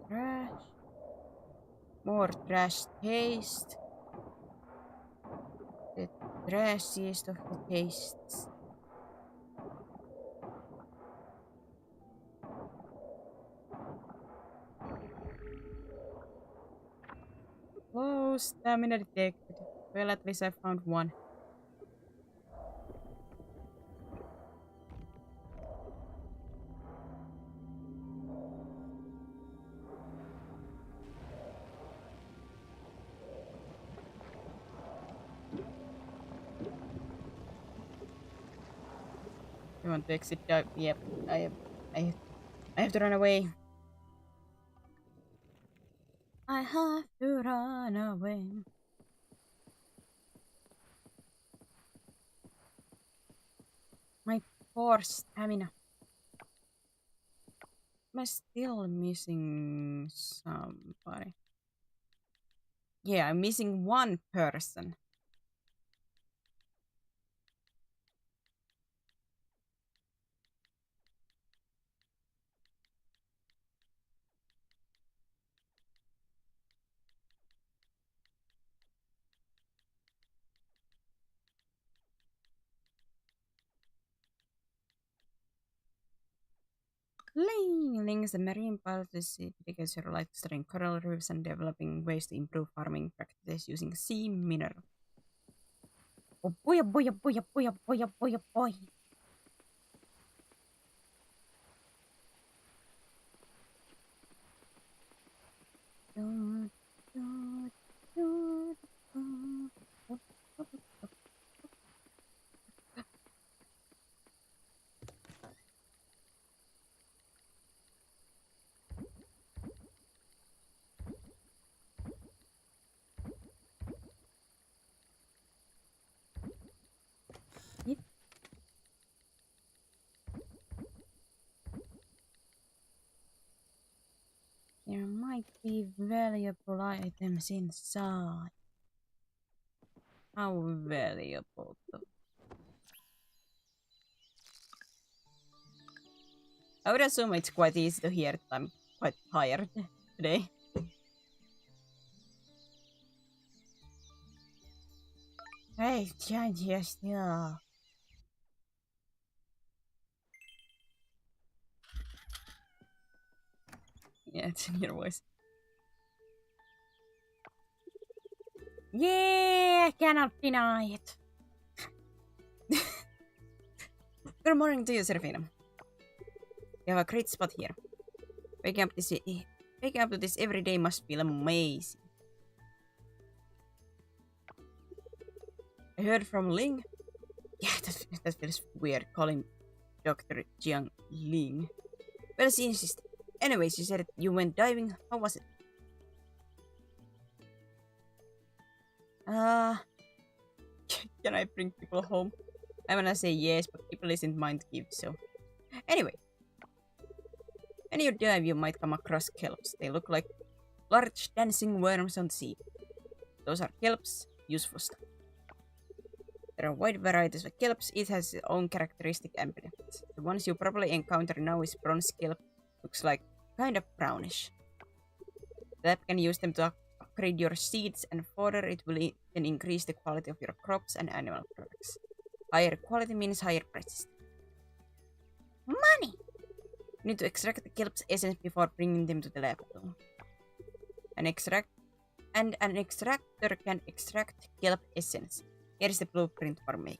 Trash. More trash taste. The trashiest of the tastes. Oh, stamina detected. Well, at least I found one. want to exit dive. Yep, I have to run away. I have to run away. My poor stamina. Am I still missing somebody? Yeah, I'm missing one person. Ling is a marine biologist because her life studying coral reefs and developing ways to improve farming practices using sea mineral. Oh boy, oh boy, oh boy, oh boy, oh boy, oh boy, oh boy. Yep. There might be valuable items inside. How valuable though? I would assume it's quite easy to hear that I'm quite tired today. Hey, yes, yeah. Yeah, it's in your voice. Yeah, I cannot deny it. Good morning to you, Serafina. You have a great spot here. Waking up to this every day must feel amazing. I heard from Ling. Yeah, that feels weird calling Dr. Jiang Ling. Well, she insisted. Anyways, you said you went diving. How was it? Can I bring people home? I wanna say yes, but people isn't mine to give, so. Anyway. When you dive, you might come across kelps. They look like large dancing worms on the sea. Those are kelps, useful stuff. There are wide varieties of kelps, each has its own characteristic and benefits. The ones you probably encounter now is bronze kelp, looks like kind of brownish. The lab can use them to upgrade your seeds and fodder. It will then increase the quality of your crops and animal products. Higher quality means higher prices. Money! You need to extract the kelp's essence before bringing them to the lab. An extractor can extract kelp essence. Here is the blueprint for me.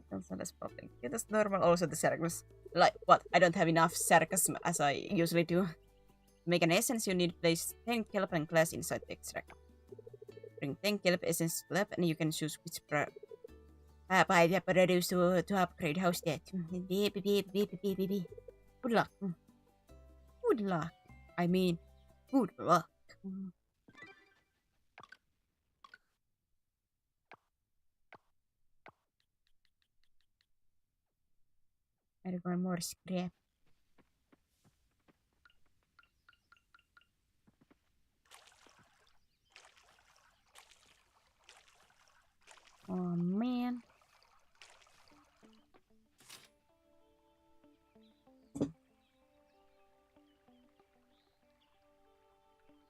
That's popping. It is normal also the sarcasm. Like what? I don't have enough sarcasm as I usually do. To make an essence, you need to place 10 kelp and glass inside the extractor. Bring 10 kelp essence to the lab and you can choose which produce to upgrade. How's that? Good luck. Good luck. I mean, good luck. I require more scrap. Oh man.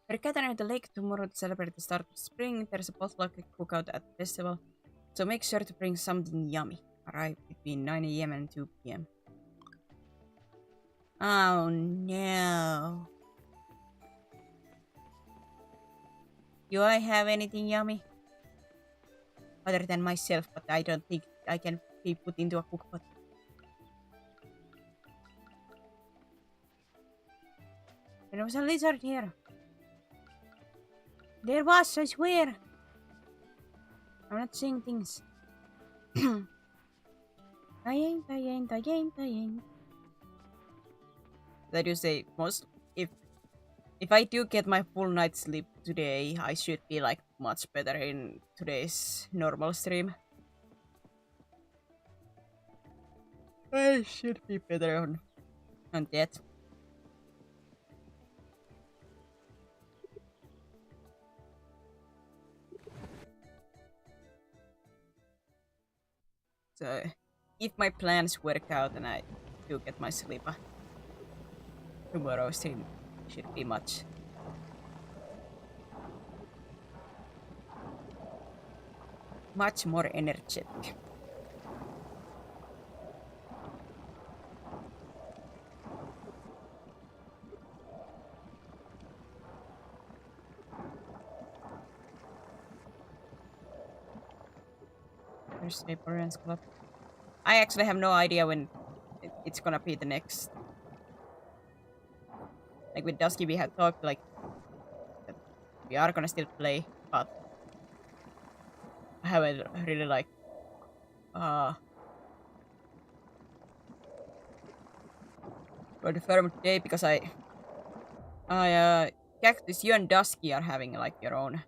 We're gathering at the lake tomorrow to celebrate the start of spring. There's a potluck cookout at the festival, so make sure to bring something yummy. Arrive between 9 AM and 2 PM. Oh no. Do I have anything yummy? Other than myself, but I don't think I can be put into a cookpot. There was a lizard here. There was, I swear. I'm not seeing things. Dying. That you say most if I do get my full night's sleep today, I should be like much better in today's normal stream. I should be better on that. So if my plans work out and I do get my sleep, tomorrow's stream should be much more energetic. Thursday Parents Club. I actually have no idea when it's gonna be the next. Like with Dusky, we had talked like that we are gonna still play, but I haven't really like confirmed today because Cactus, you and Dusky are having like your own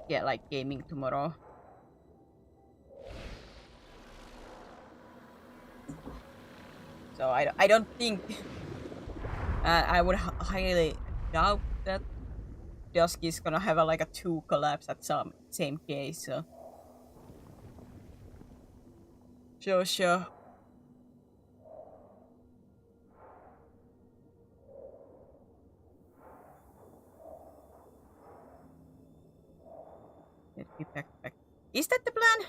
like gaming tomorrow. So I don't think I would highly doubt that Dusky's gonna have like a 2 collapse at some same case. So sure. Let me back. Is that the plan?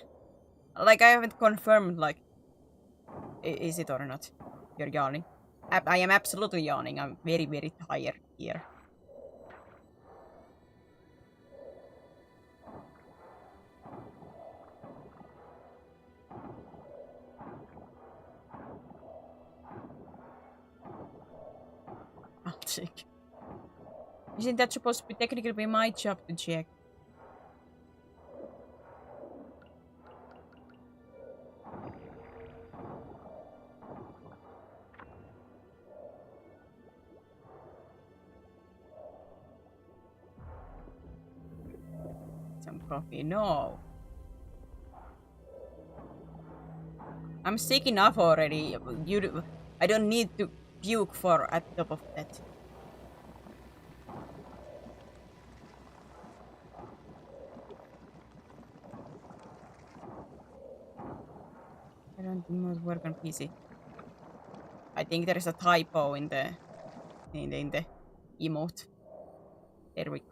Like I haven't confirmed like is it or not? You're yawning. I am absolutely yawning. I'm very tired here. I'll check. Isn't that supposed to be technically be my job to check? Some coffee. No. I'm sick enough already. I don't need to puke for at top of that. I don't work on PC. I think there is a typo in the emote. There we go.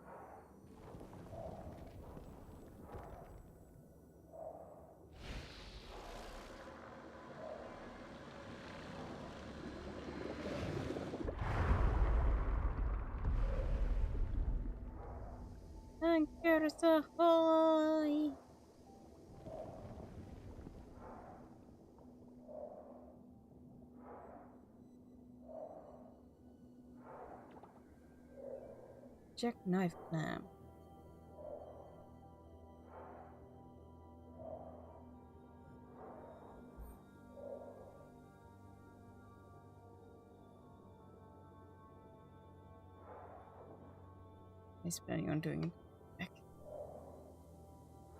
Anchors ahoy! Jackknife clam. He's planning on doing it back.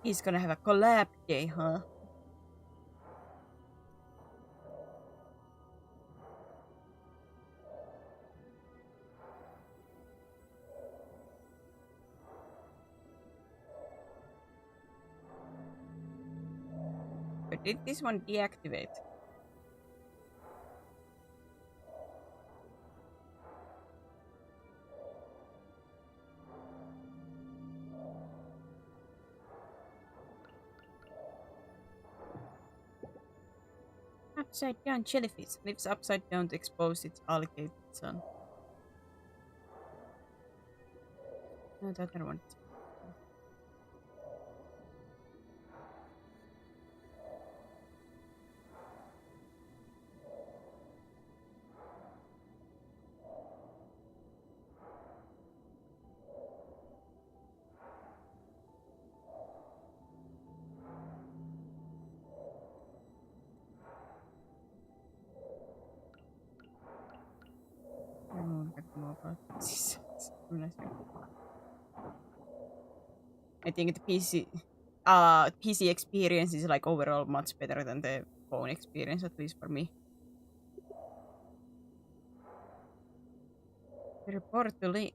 He's gonna have a collab day, huh? But did this one deactivate? Upside down jellyfish lives upside down to expose its alligator son. No, the other one. I think the PC experience is like overall much better than the phone experience, at least for me. Report to Lee.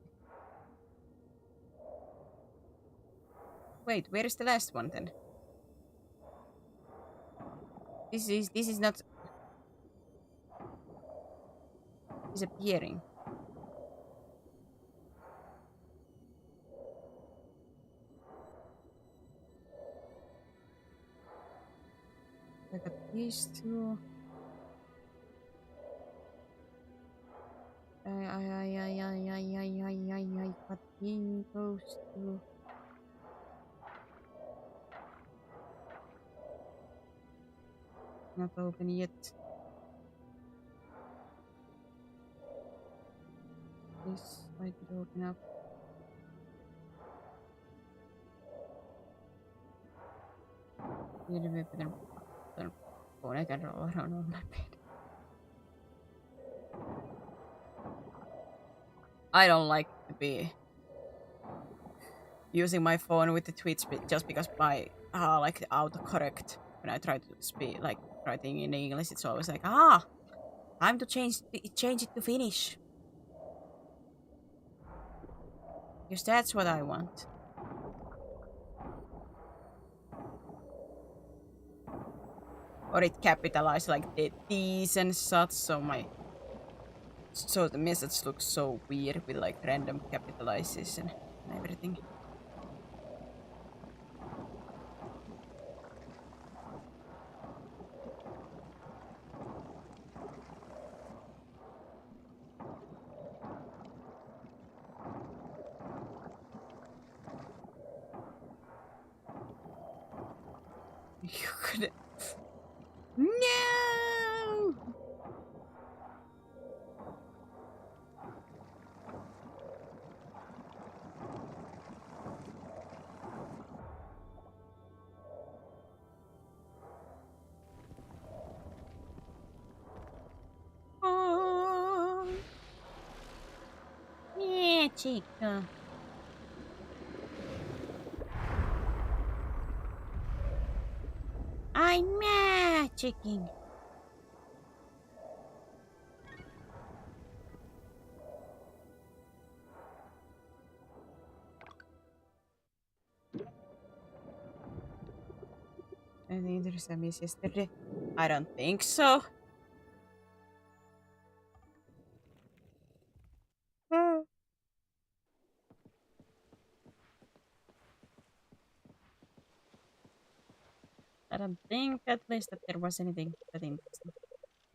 Wait, where is the last one then? This is not disappearing. I got these two. I got those two. Not open yet. This I could open up. Really better than phone. I can roll around on my bed. I don't like to be using my phone with the Twitch just because my like the autocorrect when I try to speak like writing in English, it's always like time to change it to Finnish. Because that's what I want. Or it capitalized like the T's and such, so the message looks so weird with like random capitalization and everything. You could. No! Oh. Yeah, chica. I'm magicking. I think there's a miss yesterday. I don't think so. I don't think at least that there was anything that interesting.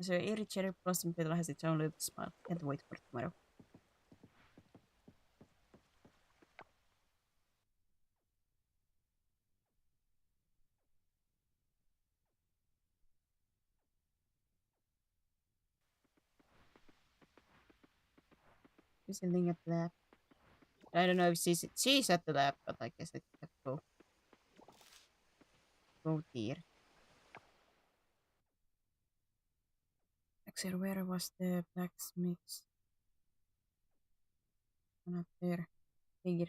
So every cherry blossom petal has its own little smile. Can't wait for tomorrow. She's sitting at the lab. I don't know if she's at the lab, but I guess I have to go there. Actually, where was the blacksmith? Not there. Here.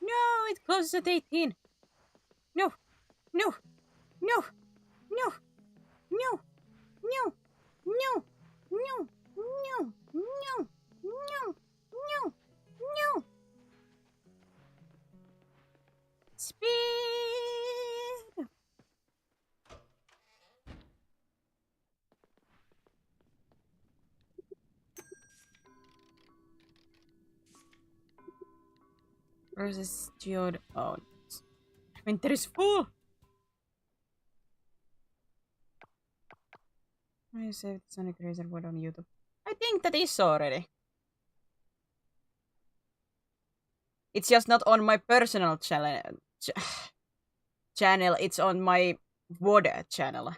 No, it closes at 18. No, no, no, no, no, no, no, no, no, no, no, no, no. Speed. Versus Geode. Oh, winter is full. I saved Sonic Razorwood on YouTube. I think that is already. It's just not on my personal channel. It's on my WOD channel. I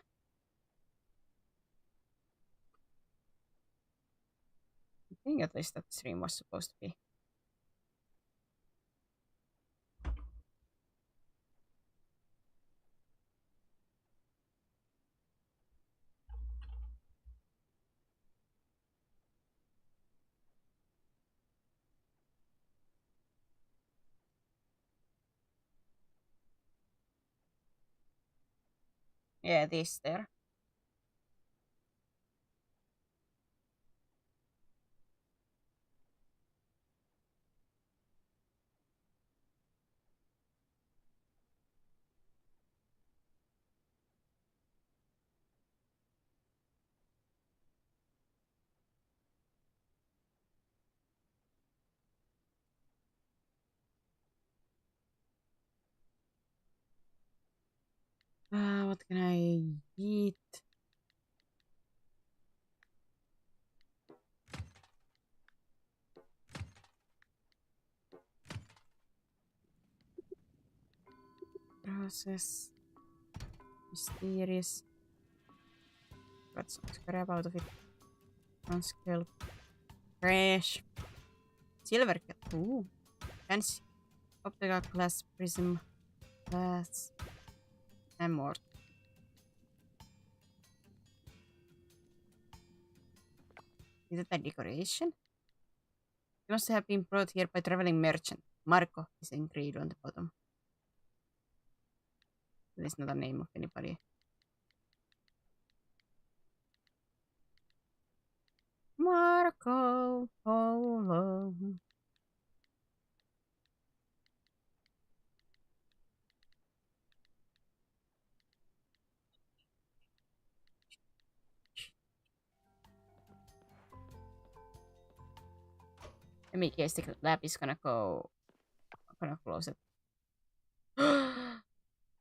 think at least that stream was supposed to be. Yeah, this there. What can I eat? Process. Mysterious. Got some scrap out of it. On scale. Fresh. Silver. Ooh. Fancy. Optical glass prism. Glass. And more. Is it a decoration? It must have been brought here by traveling merchant. Marco is engraved on the bottom. That is not a name of anybody. Marco Polo. Let me guess, the lab is gonna go. I'm gonna close it.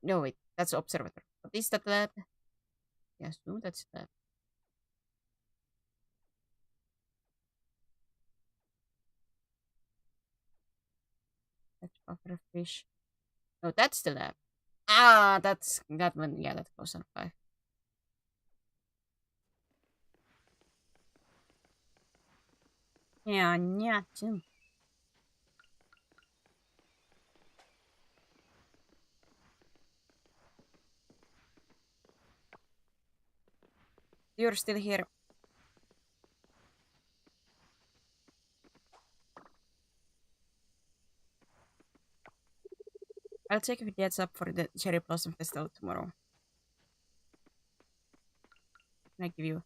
No, wait, that's observatory. What is that lab? Yes, no, that's lab. That's buffer fish. No, that's the lab. Ah, that's that one. Yeah, that goes on 5. Yeah, yeah, too. You're still here. I'll check if that's up for the Cherry Blossom Festival tomorrow. Can I give you?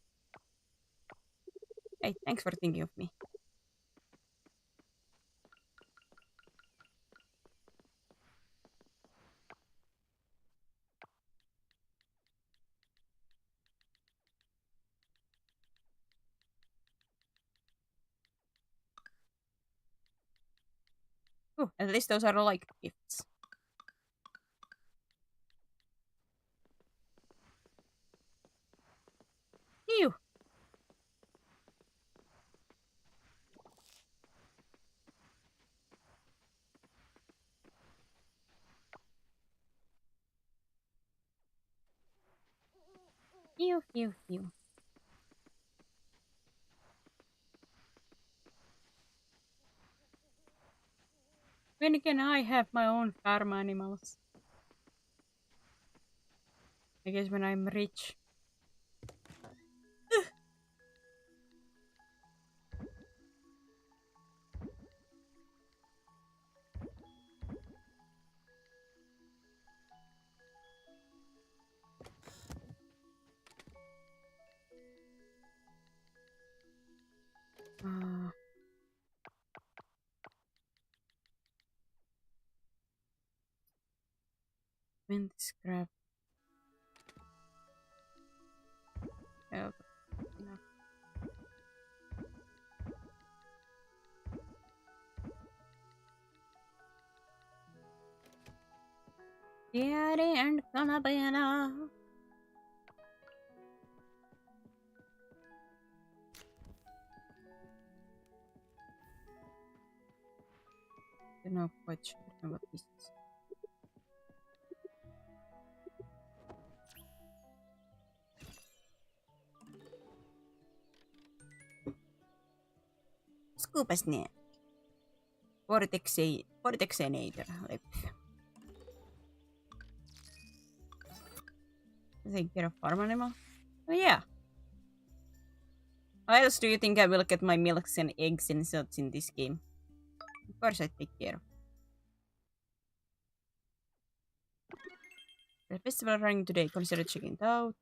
Hey, thanks for thinking of me. Oh, at least those are like gifts. Ew. Ew, ew, ew. When again, I have my own farm animals. I guess when I'm rich. Ah. When scrap. Oh, enough. Yeah, it ain't gonna be enough. I'm not quite sure what this is. Scuba snap. Vortexenator. Is it get a farm animal? Oh yeah. How else do you think I will get my milks and eggs and such in this game? Of course I take care of. The festival running today. Consider checking it out.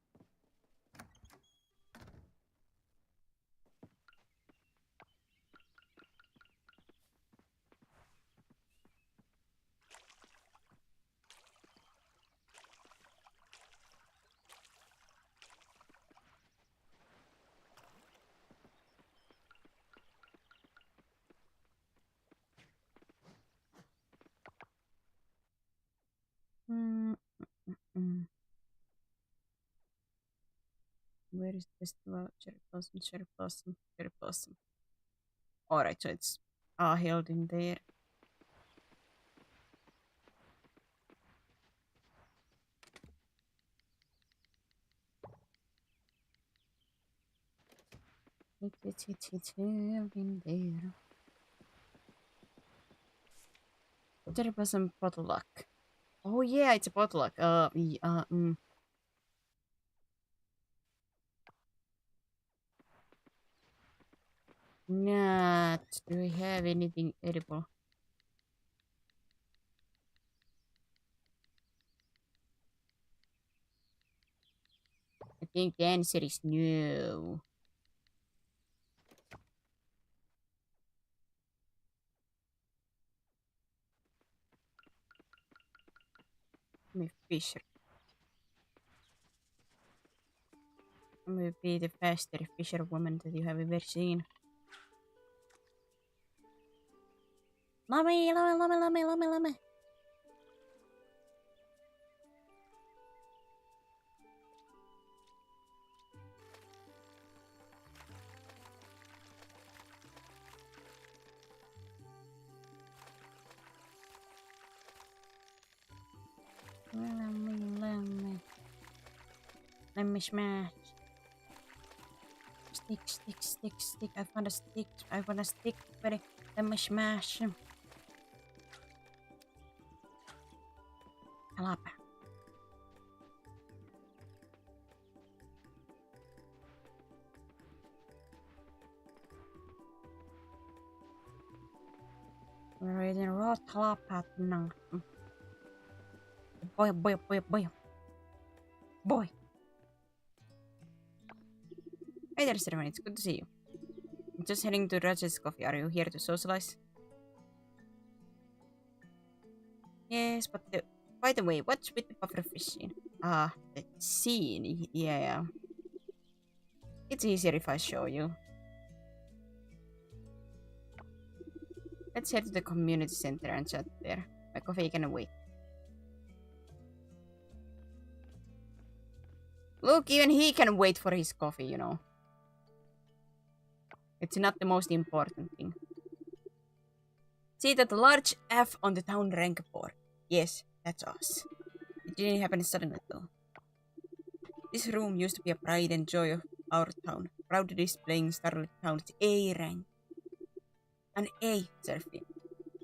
Where is the festival? Cherry Blossom, Cherry Blossom, Cherry Blossom. Alright, so it's held in there. It's held in there. Cherry Blossom potluck. Oh yeah, it's a potluck. Not. Do we have anything edible? I think the answer is no. I'm a fisher. I'm gonna be the fastest fisherwoman that you have ever seen. Lame, lame, lame, lame, lame, lame. Let me smash. Stick, stick, stick, stick. I found a stick. I want a stick. Ready? Let me smash him. Kalapa. We're eating raw kalapa now. Boy, boy, boy, boy. Boy. Hey there, Stefan. It's good to see you. I'm just heading to Roger's Coffee. Are you here to socialize? Yes, but by the way, what's with the pufferfish scene? The scene. Yeah. It's easier if I show you. Let's head to the community center and chat there. My coffee can wait. Look, even he can wait for his coffee, you know. It's not the most important thing. See that large F on the town rank board? Yes, that's us. It didn't happen suddenly though. This room used to be a pride and joy of our town, proudly displaying Starlit Town's A rank. An A, Serfi.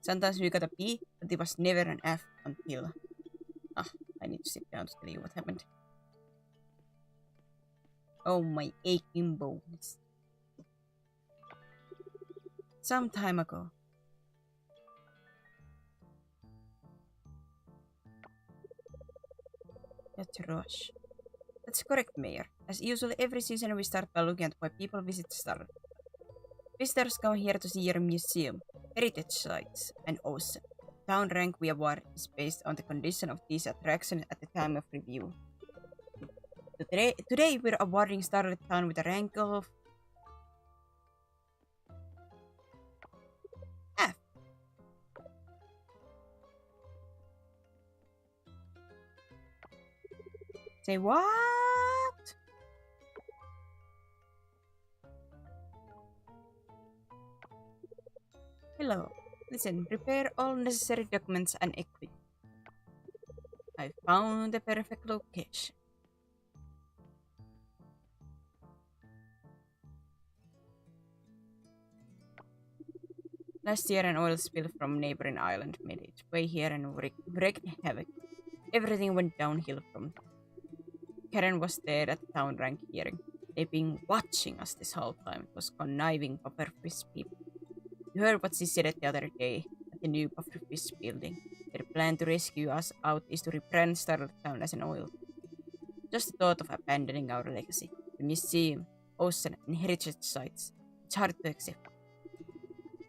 Sometimes we got a B, but it was never an F until... I need to sit down to tell you what happened. Oh, my aching bones. Some time ago. That's Rush. That's correct, Mayor. As usual, every season we start by looking at why people visit Starlit. Visitors come here to see your museum, heritage sites, and awesome. Town rank we award is based on the condition of these attractions at the time of review. Today we're awarding Starlit Town with a rank of... F. Say what? Hello. Listen, prepare all necessary documents and equipment. I found the perfect location. Last year, an oil spill from neighboring island made its way here and wreaked havoc. Everything went downhill from there. Karen was there at the town rank hearing. They've been watching us this whole time. It was conniving pufferfish people. You heard what she said the other day at the new pufferfish building. Their plan to rescue us out is to rebrand Starlight Town as an oil. Just the thought of abandoning our legacy, the museum, ocean, and heritage sites, it's hard to accept.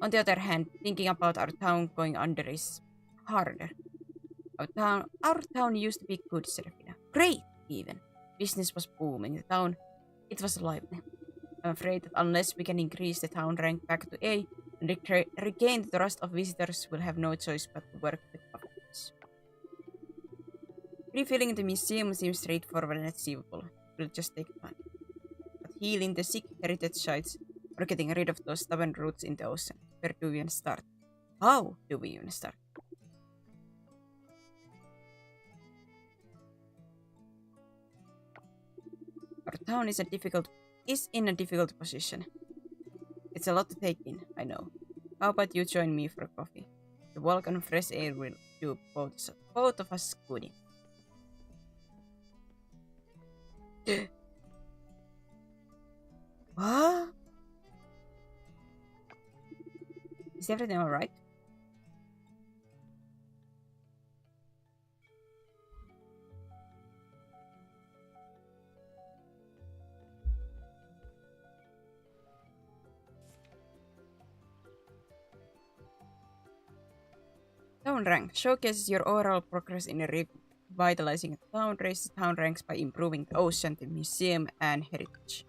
On the other hand, thinking about our town going under is harder. Our town used to be good, Serafina. Great, even. Business was booming. The town, it was lively. I'm afraid that unless we can increase the town rank back to A and regain the trust of visitors, we'll have no choice but to work with governments. Refilling the museum seems straightforward and achievable. It will just take time. But healing the sick heritage sites or getting rid of those stubborn roots in the ocean, where do we even start? How do we even start? Our town is in a difficult position. It's a lot to take in, I know. How about you join me for coffee? The walk on fresh air will do both of us good. What? Is everything alright? Town rank showcases your overall progress in revitalizing a town, raises town ranks by improving the ocean, the museum, and heritage.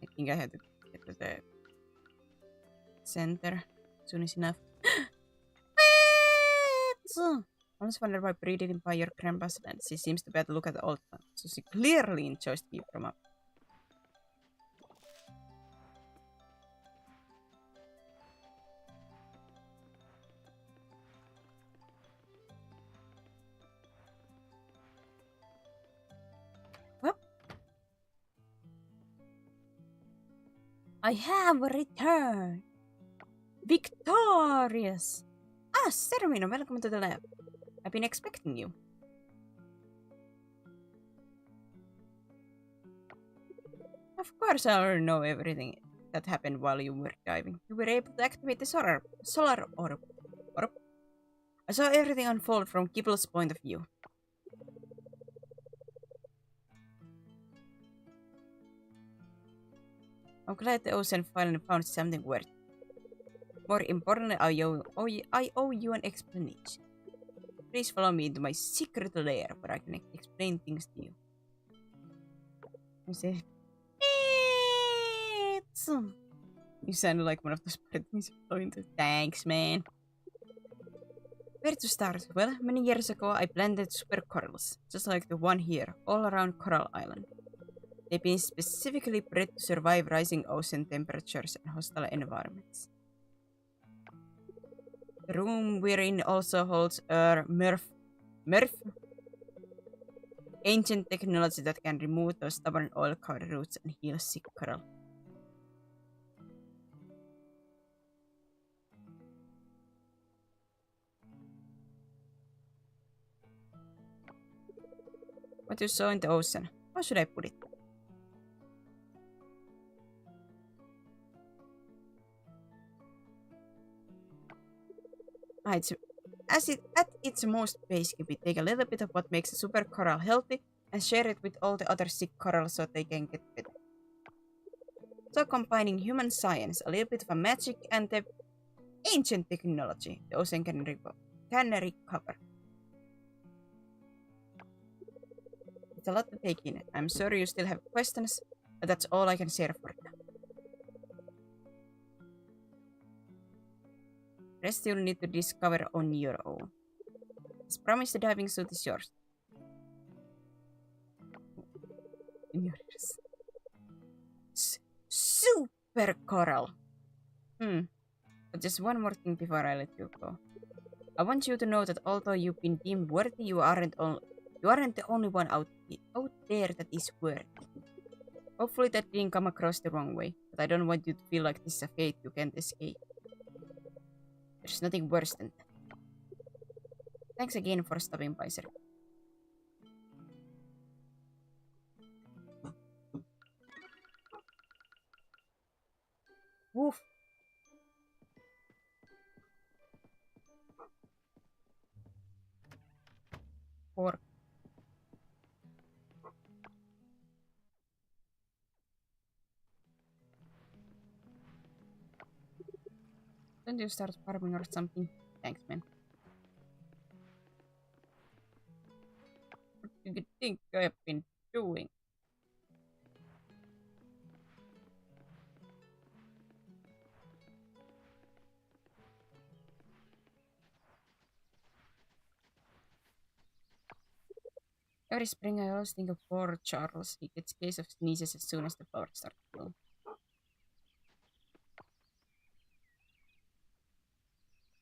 I think I have to get to the center soon as enough. I was wondering why Bree didn't buy your grandpa's land. She seems to be able to look at the old town, so she clearly enjoys the view from up. Well, I have returned! Victorious! Ah, Sermino, welcome to the lab. I've been expecting you. Of course I already know everything that happened while you were diving. You were able to activate the solar orb. I saw everything unfold from Gibble's point of view. I'm glad the ocean finally found something worth. More importantly, I owe you an explanation. Please follow me into my secret lair where I can explain things to you. I say, you sounded like one of those things you blow into. Thanks, man. Where to start? Well, many years ago I planted super corals, just like the one here, all around Coral Island. They've been specifically bred to survive rising ocean temperatures and hostile environments. The room we're in also holds Murph, ancient technology that can remove those stubborn oil-covered roots and heal sick coral. What you saw in the ocean, how should I put it? At its most basic, we take a little bit of what makes a super coral healthy and share it with all the other sick corals so they can get better. So combining human science, a little bit of a magic, and the ancient technology, the ocean can recover. It's a lot to take in. I'm sorry you still have questions, but that's all I can share for now. Rest you'll need to discover on your own. As promised, the diving suit is yours. Super coral. But just one more thing before I let you go. I want you to know that although you've been deemed worthy, you aren't the only one out there that is worthy. Hopefully that didn't come across the wrong way, but I don't want you to feel like this is a fate you can't escape. There's nothing worse than that. Thanks again for stopping by, sir. Woof. Pork. Don't you start farming or something? Thanks, man. What do you think I have been doing? Every spring I always think of poor Charles. He gets case of sneezes as soon as the flowers start to bloom.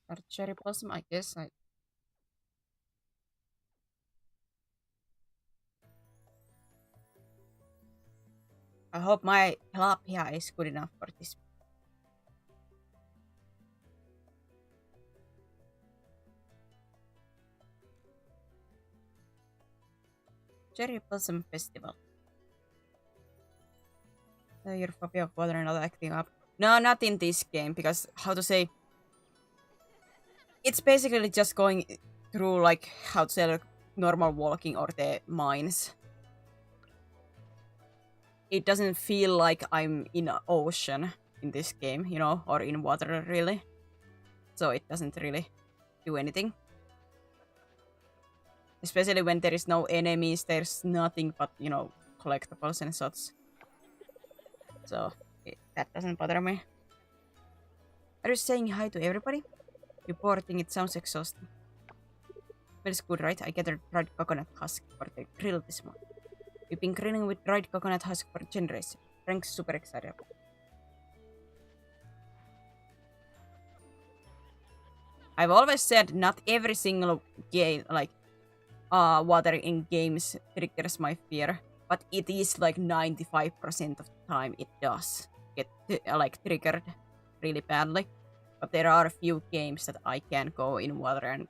Or cherry blossom, I guess. I hope my tilapia is good enough for this. Cherry Blossom Festival. Your phobia of water not acting up. No, not in this game, because how to say, it's basically just going through like how to say like, normal walking or the mines. It doesn't feel like I'm in an ocean in this game, you know, or in water really. So it doesn't really do anything. Especially when there is no enemies, there's nothing but, you know, collectibles and such. So that doesn't bother me. Are you saying hi to everybody? You poor thing, it sounds exhausting. Smells good, right? I gathered dried coconut husk for the grill this morning. We've been grilling with dried coconut husk for generations. Frank's super excited. I've always said not every single game, like, water in games triggers my fear, but it is like 95% of the time it does get like triggered really badly. But there are a few games that I can go in water and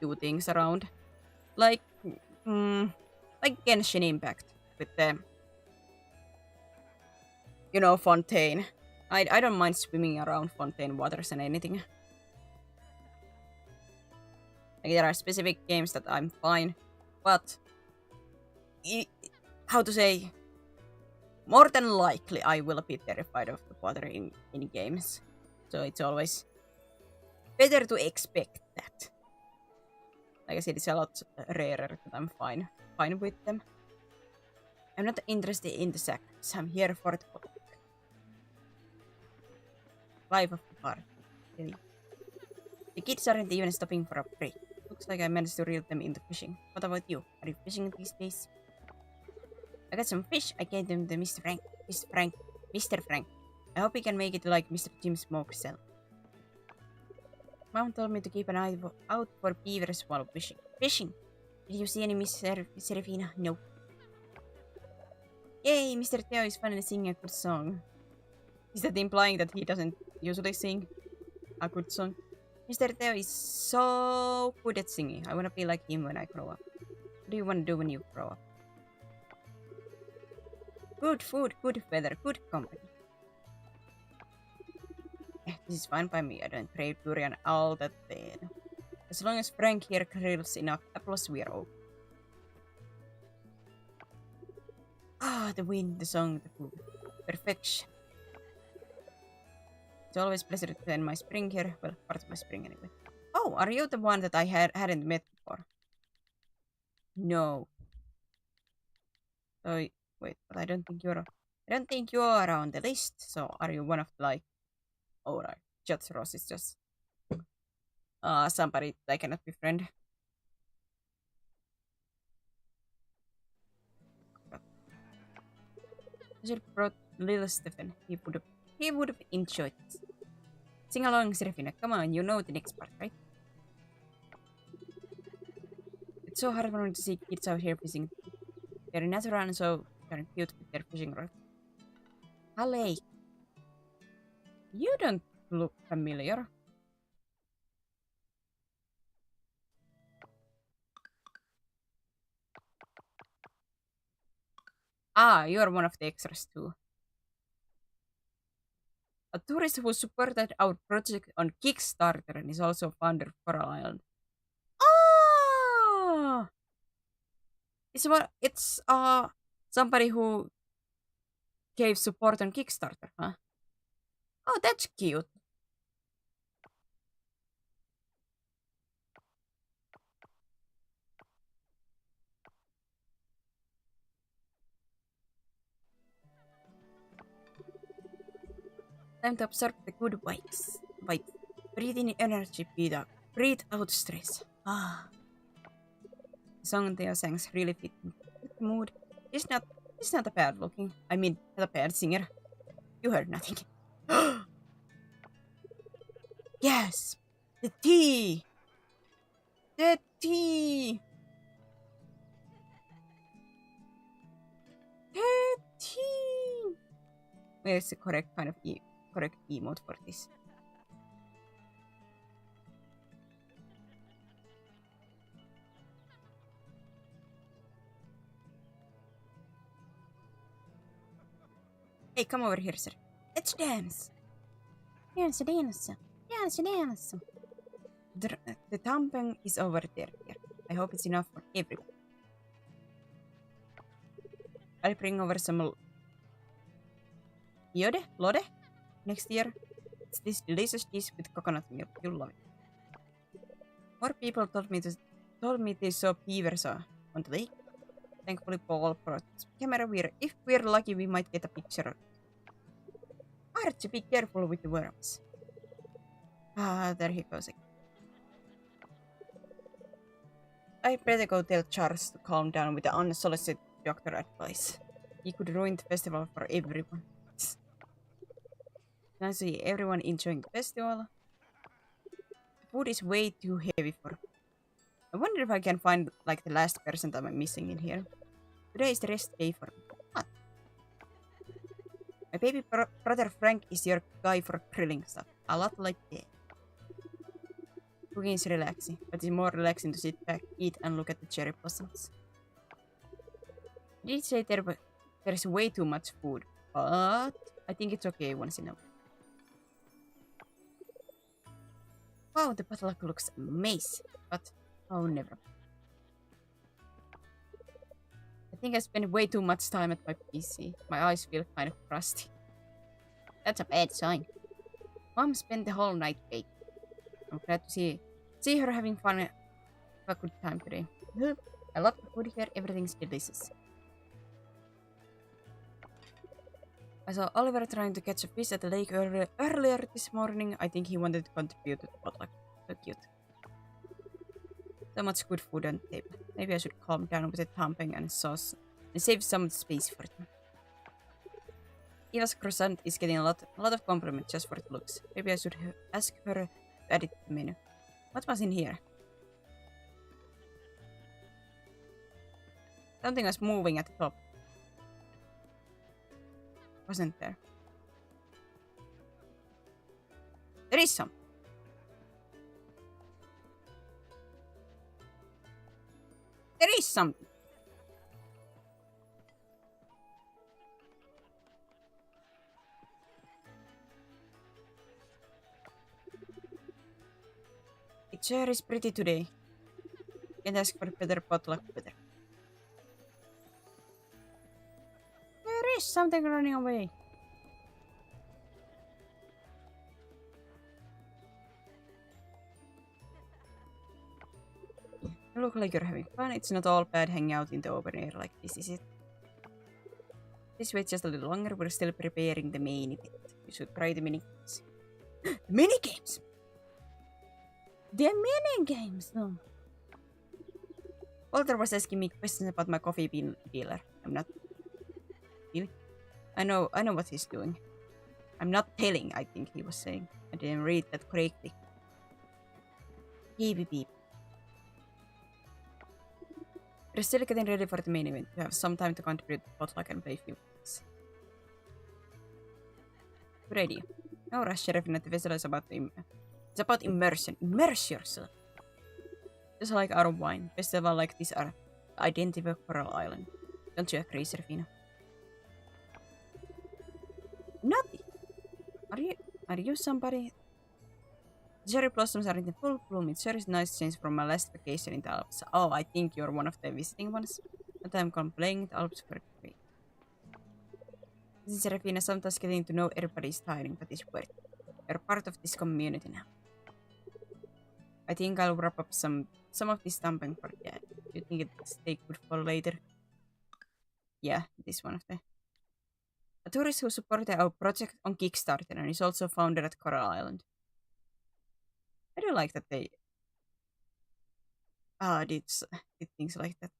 do things around, like Genshin Impact with the, you know, Fontaine. I don't mind swimming around Fontaine waters and anything. Like, there are specific games that I'm fine, but how to say, more than likely I will be terrified of the water in games. So it's always better to expect that. Like I said, it's a lot rarer that I'm fine with them. I'm not interested in the sacrifice. I'm here for the life of the party. Really. The kids aren't even stopping for a break. Looks like I managed to reel them into fishing. What about you? Are you fishing these days? I got some fish. I gave them to Mr. Frank. Mr. Frank. I hope he can make it like Mr. Jim Smoke Cell. Mom told me to keep an eye out for beavers while fishing. Fishing! Did you see any Miss Serafina? No. Yay! Mr. Theo is finally singing a good song. Is that implying that he doesn't usually sing a good song? Mr. Theo is so good at singing. I want to be like him when I grow up. What do you want to do when you grow up? Good food, good weather, good company. This is fine by me. I don't crave durian all that bad. As long as Frank here grills enough apples, we are okay. Ah, the wind, the song, the food. Perfection. It's always a pleasure to spend my spring here. Well, part of my spring anyway. Oh, are you the one that I hadn't met before? No. So, wait, but I don't think you are on the list. So, are you one of the, like... Oh, right. Judge Ross is just... somebody I cannot befriend. I should have brought little Stephen. He would have enjoyed it. Sing along, Serafina. Come on, you know the next part, right? It's so hard for me to see kids out here fishing. They're natural and so they're cute with their fishing rod. Haley! You don't look familiar. Ah, you're one of the extras too. A tourist who supported our project on Kickstarter and is also founder of Coral Island. Oh! It's somebody who gave support on Kickstarter, huh? Oh, that's cute. Time to absorb the good vibes. Breathe in energy, breathe out stress. Ah. The song Theo sings really fit the mood. He's not a bad looking. I mean, not a bad singer. You heard nothing. Yes! The tea! The tea! The tea! Where's the correct kind of correct emote for this? Hey, come over here, sir. Let's dance! Dance. The thumping is over there. I hope it's enough for everyone. I'll bring over some lode next year. It's this delicious dish with coconut milk. You'll love it. More people told me they saw beavers on the lake. Thankfully, Paul brought his camera. If we're lucky, we might get a picture. Archie, be careful with the worms. Ah, there he goes again. I better go tell Charles to calm down with the unsolicited doctor advice. He could ruin the festival for everyone. I see everyone enjoying the festival. The food is way too heavy for me. I wonder if I can find like the last person that I'm missing in here. Today is the rest day for me. What? My baby brother Frank is your guy for grilling stuff. A lot like that. Cooking is relaxing, but it's more relaxing to sit back, eat, and look at the cherry blossoms. I did say there's way too much food, but I think it's okay once in a while. Wow, the potluck looks amazing, but oh, never. I think I spent way too much time at my PC. My eyes feel kind of crusty. That's a bad sign. Mom spent the whole night baking. I'm glad to see her having fun. Have a good time today. I love the food here. Everything's delicious. I saw Oliver trying to catch a fish at the lake earlier this morning. I think he wanted to contribute to the potluck. So cute. So much good food on the table. Maybe I should calm down with the thumping and sauce and save some space for them. Eva's croissant is getting a lot of compliments just for the looks. Maybe I should ask her to add it to the menu. What was in here? Something was moving at the top. Wasn't there? There is some. There is something. The chair is pretty today. Can't ask for better potluck weather. There is something running away. You look like you're having fun. It's not all bad hanging out in the open air like this, is it? Just wait just a little longer. We're still preparing the main event. We should try the minigames. The minigames! The minigames, though. Walter was asking me questions about my coffee bean dealer. I'm not... Really? I know what he's doing. I'm not telling, I think he was saying. I didn't read that correctly. Beep beep beep. We're still getting ready for the main event. We have some time to contribute to potluck and play a few games. Good idea. No rush, Sheriff. The vessel is about it's about immersion. Immerse yourself. Just like our wine, festival like these are the identity of Coral Island. Don't you agree, Serafina? Naughty. Are you Are you somebody? Cherry blossoms are in the full bloom. It's very nice change from my last vacation in the Alps. Oh, I think you're one of the visiting ones. But I'm playing the Alps for free. This is Refina. Sometimes getting to know everybody is tiring, but it's worth it. You're part of this community now. I think I'll wrap up some of this stamping for you. Do you think it's stay good for later? Yeah, this one of the... A tourist who supported our project on Kickstarter and is also founded at Coral Island. I do like that they did things like that.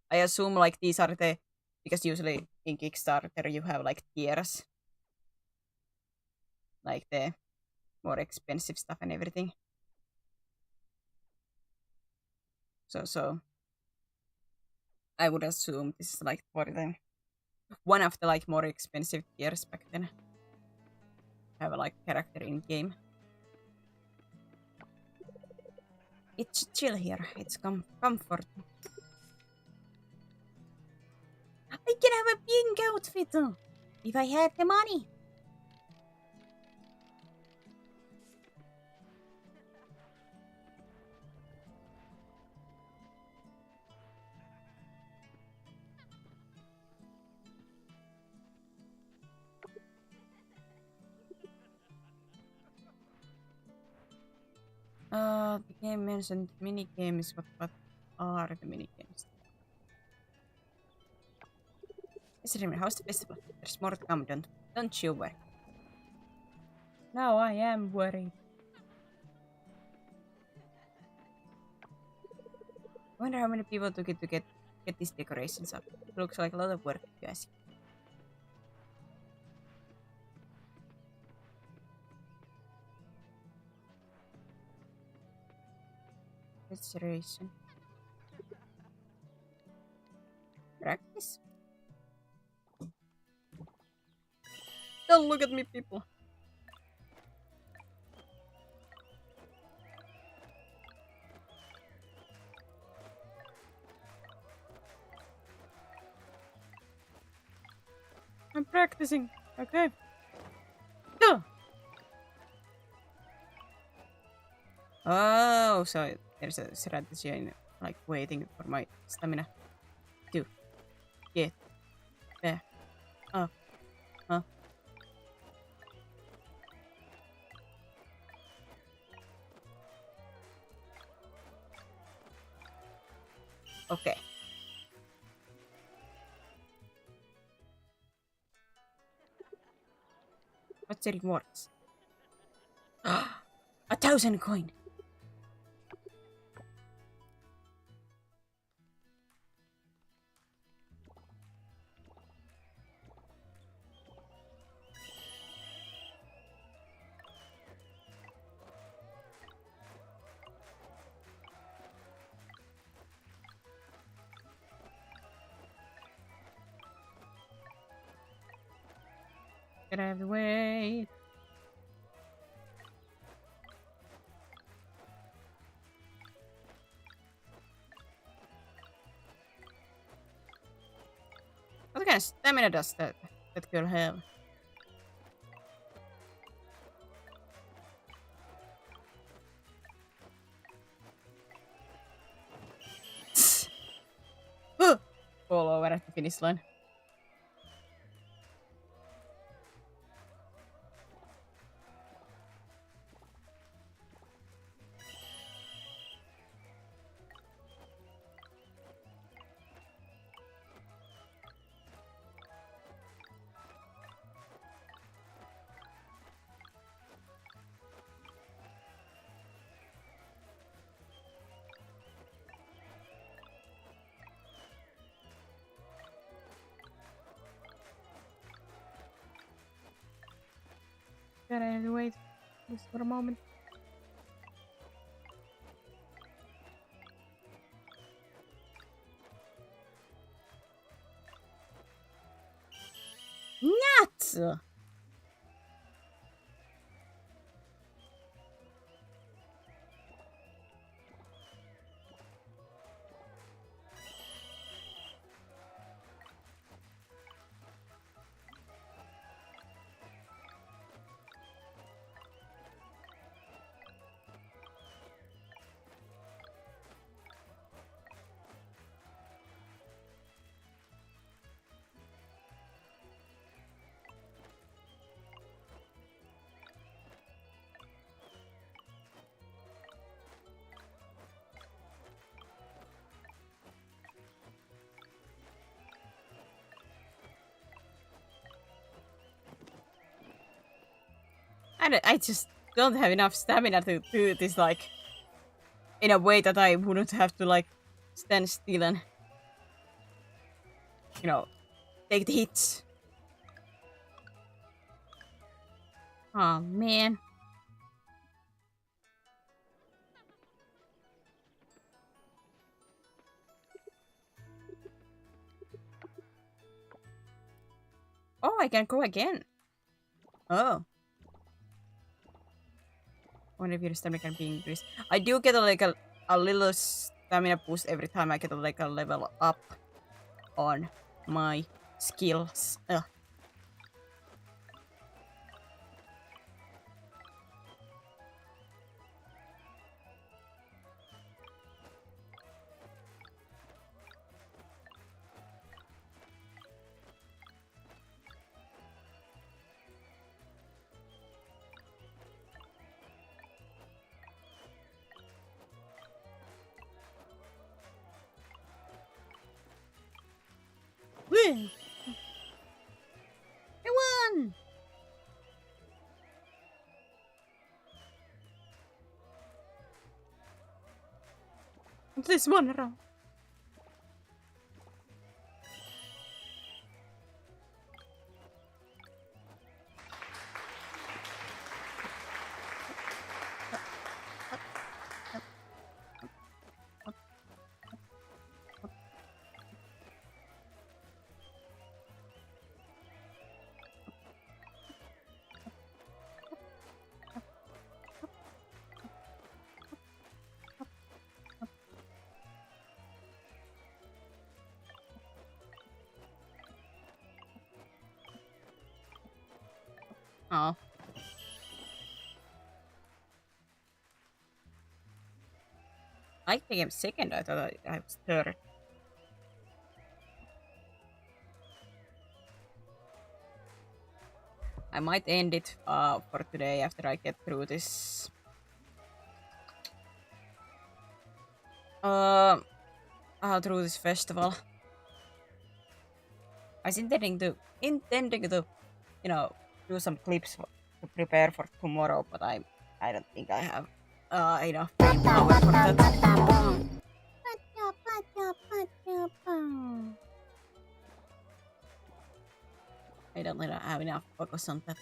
I assume like these are the... Because usually in Kickstarter you have like tiers. Like the more expensive stuff and everything. So I would assume this is like for the one of the like more expensive tiers back then. Have a like character in game. It's chill here. It's comfort. I can have a pink outfit if I had the money. The game mentioned mini games. What are the mini games? How's the festival? There's more to come. Don't you worry. Now I am worried. I wonder how many people took it to get these decorations up. It looks like a lot of work, guys. Restoration. Practice? Don't look at me, people. I'm practicing, okay? Go! Oh, so there's a strategy in like waiting for my stamina to get there. Oh, huh? Okay. What's the rewards? 1,000 coin. Get out of the way. What kind of stamina does that girl have? Fall over at the finish line. Gotta wait just for a moment. Nuts! I just don't have enough stamina to do this, like, in a way that I wouldn't have to, like, stand still and, you know, take the hits. Oh, man. Oh, I can go again. Oh. Wonder if your stamina can be increased. I do get a little stamina boost every time I get like a level up on my skills. Ugh. Woo! I won! This one round. Oh. I think I'm second. I thought I was third. I might end it for today after I get through this. Through this festival. I was intending to, you know, do some clips to prepare for tomorrow, but I don't think I have enough power for that. I don't have enough focus on that.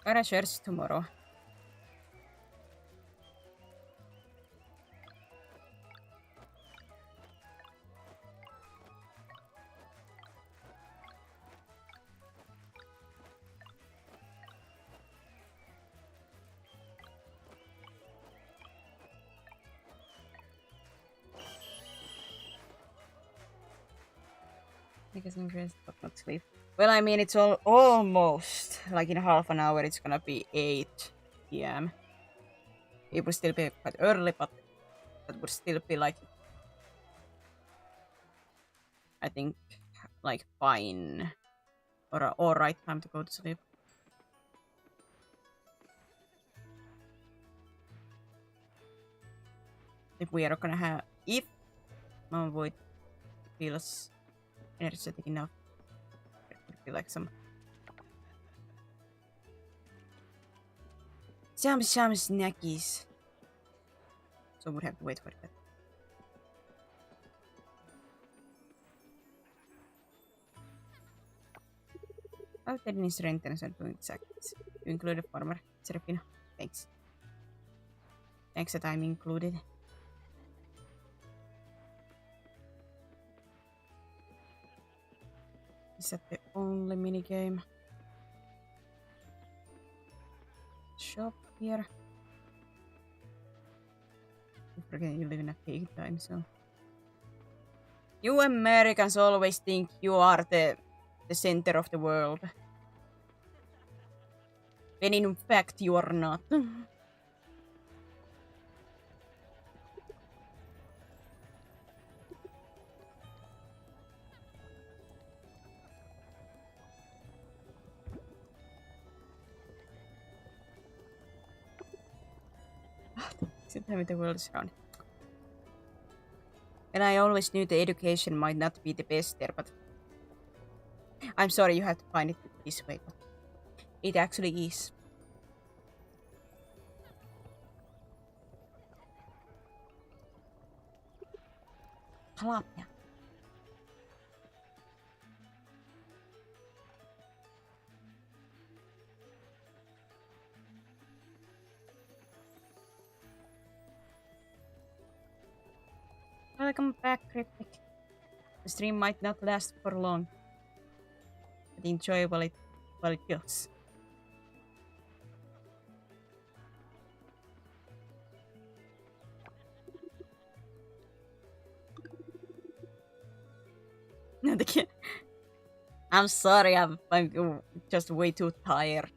Gotta search tomorrow. Because I'm rest but not sleep. Well, I mean, it's almost like in half an hour. It's gonna be 8 p.m. It would still be quite early, but that would still be like, I think, like fine or all right time to go to sleep. If we are gonna have, if my void feels energetic enough, it would be like some snackies. So would have to wait for that. I'll tell you strength and doing exact. You include a farmer, Serafina. Thanks. Thanks that I'm included. Is that the only minigame? Shop here. I forget you live in a pig time zone. You Americans always think you are the center of the world. When in fact you are not. Tell me the world is round. And I always knew the education might not be the best there, but I'm sorry you have to find it this way, but it actually is. Tilapia. Welcome back, Cryptic. The stream might not last for long, but enjoy while it goes. I'm sorry, I'm just way too tired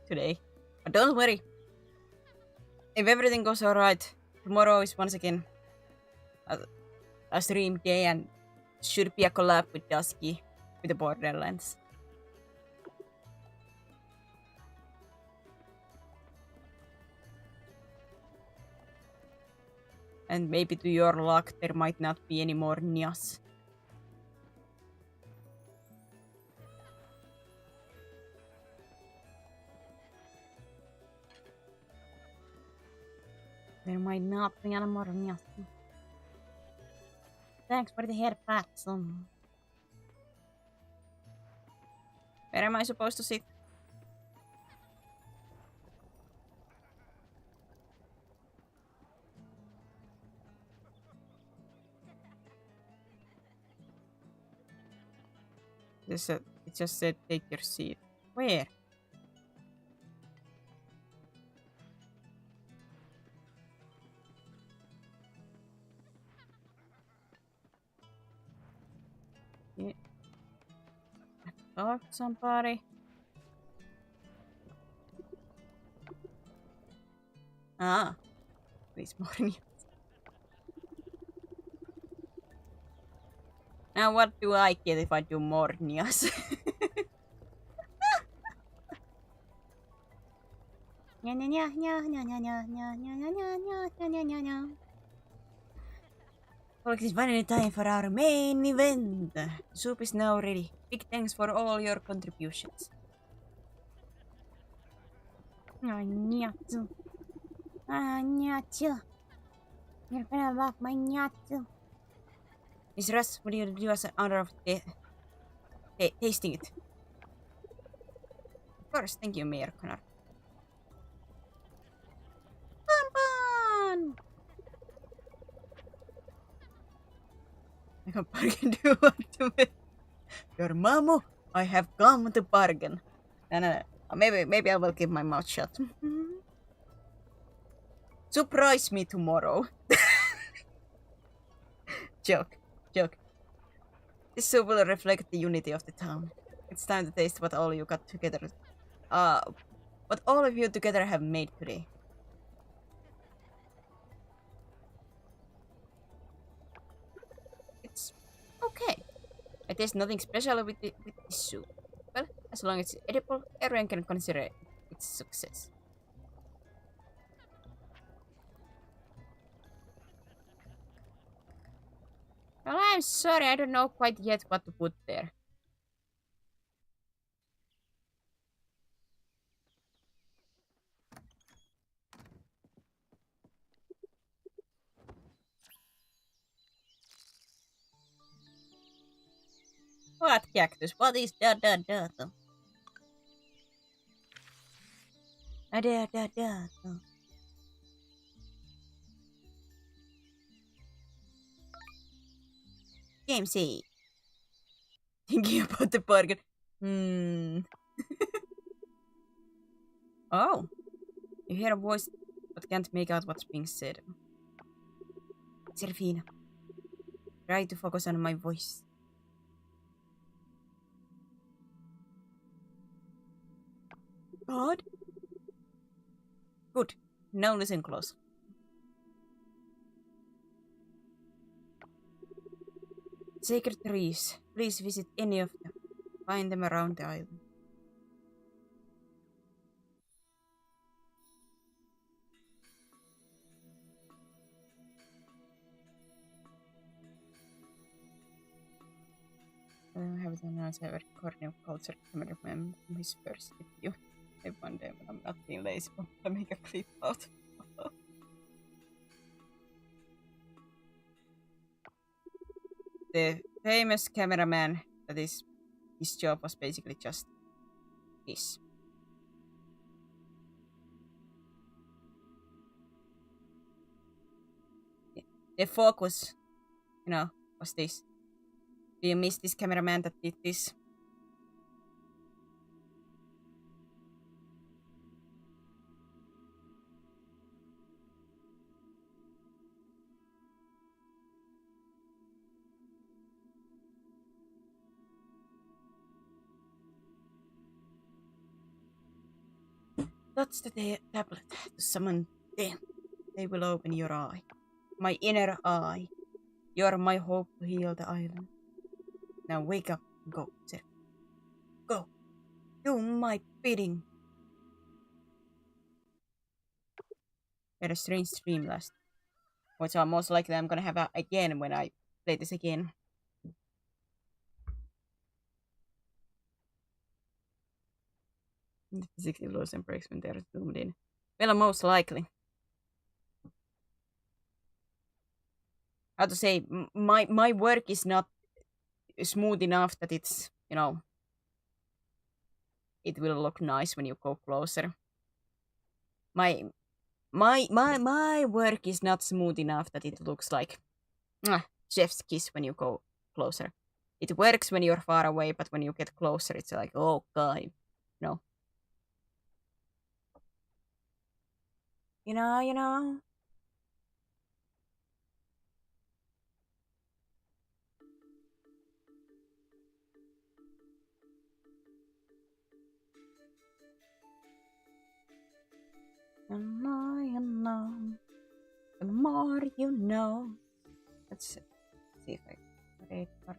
today. But don't worry. If everything goes alright, tomorrow is once again a stream day and should be a collab with Dusky with the Borderlands. And maybe to your luck, there might not be any more Nias. There might not be any more Nias. Thanks for the head pats. Where am I supposed to sit? It just said take your seat. Where? Yeah. Talk to somebody. Ah, please morning. Now what do I get if I do more Nias? Folks, it's finally time for our main event. The soup is now ready. Big thanks for all your contributions. You're gonna love my nyatsu. Miss Russ, would you do us an honor of tasting it? Of course, thank you, Mayor Connor. Bonbon! I can bargain do want to make. Your mamu, I have come to bargain. No. Maybe I will keep my mouth shut. Surprise me tomorrow. Joke. This soup will reflect the unity of the town. It's time to taste what all you got together. What all of you together have made today. It's okay. I taste nothing special with this soup. Well, as long as it's edible, everyone can consider it a success. Well, I'm sorry, I don't know quite yet what to put there. What cactus? What is that? Game C. Thinking about the bargain. Oh. You hear a voice, but can't make out what's being said. Serafina. Try to focus on my voice. God? Good. Now listen close. Sacred trees. Please visit any of them. Find them around the island. I have done as a recording of culture cameraman from his first video. Maybe one day when I'm not being lazy, I'll make a clip out. The famous cameraman that is his job was basically just this. The focus, was this. Do you miss this cameraman that did this? That's the tablet to summon them. They will open your eye. My inner eye. You're my hope to heal the island. Now wake up and go, sir. Go. Do my bidding. Had a strange dream last. Which most likely I'm gonna have again when I play this again. The physics illusion breaks when they're zoomed in. Well, most likely. How to say, my work is not smooth enough that it's, it will look nice when you go closer. My work is not smooth enough that it looks like chef's kiss when you go closer. It works when you're far away, but when you get closer, it's like, oh god, no. You know. The more you know, the more you know. Let's see if I read part.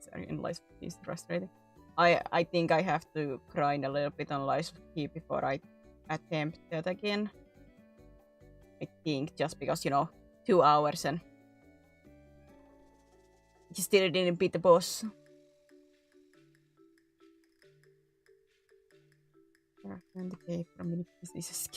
Sorry, in Lies of P is frustrating. I think I have to grind a little bit on Lies of P before I attempt that again. I think just because, 2 hours and he still didn't beat the boss. And the cave from mini business.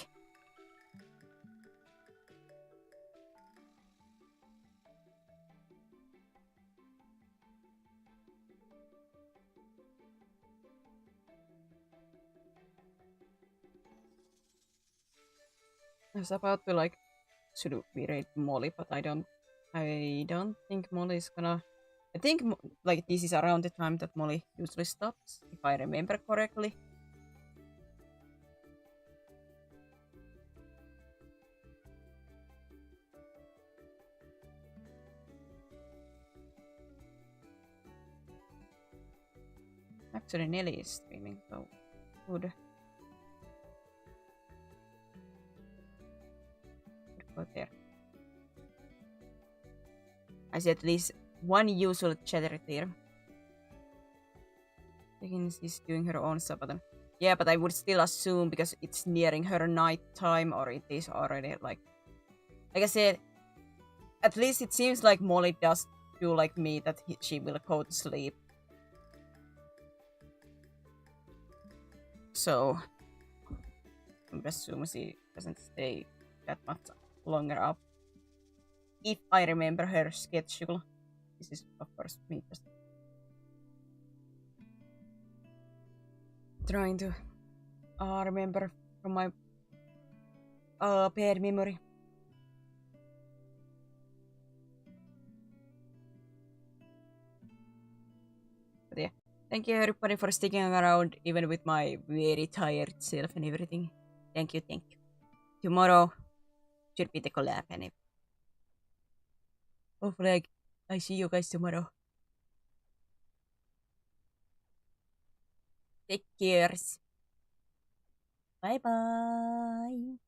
I was about to should we raid Molly, but I don't think Molly is gonna. I think this is around the time that Molly usually stops, if I remember correctly. Actually, Nelly is streaming, so good. Go there. I see at least one usual chatter there. Higgins is doing her own stuff, but yeah, but I would still assume because it's nearing her night time, or it is already like I said. At least it seems like Molly does do like me, that she will go to sleep. So I'm assuming she doesn't stay that much longer up. If I remember her schedule. This is of course me just trying to remember from my bad memory. But yeah, thank you everybody for sticking around even with my very tired self and everything. Thank you. Tomorrow should be the collab and hopefully I see you guys tomorrow. Take care. Bye bye.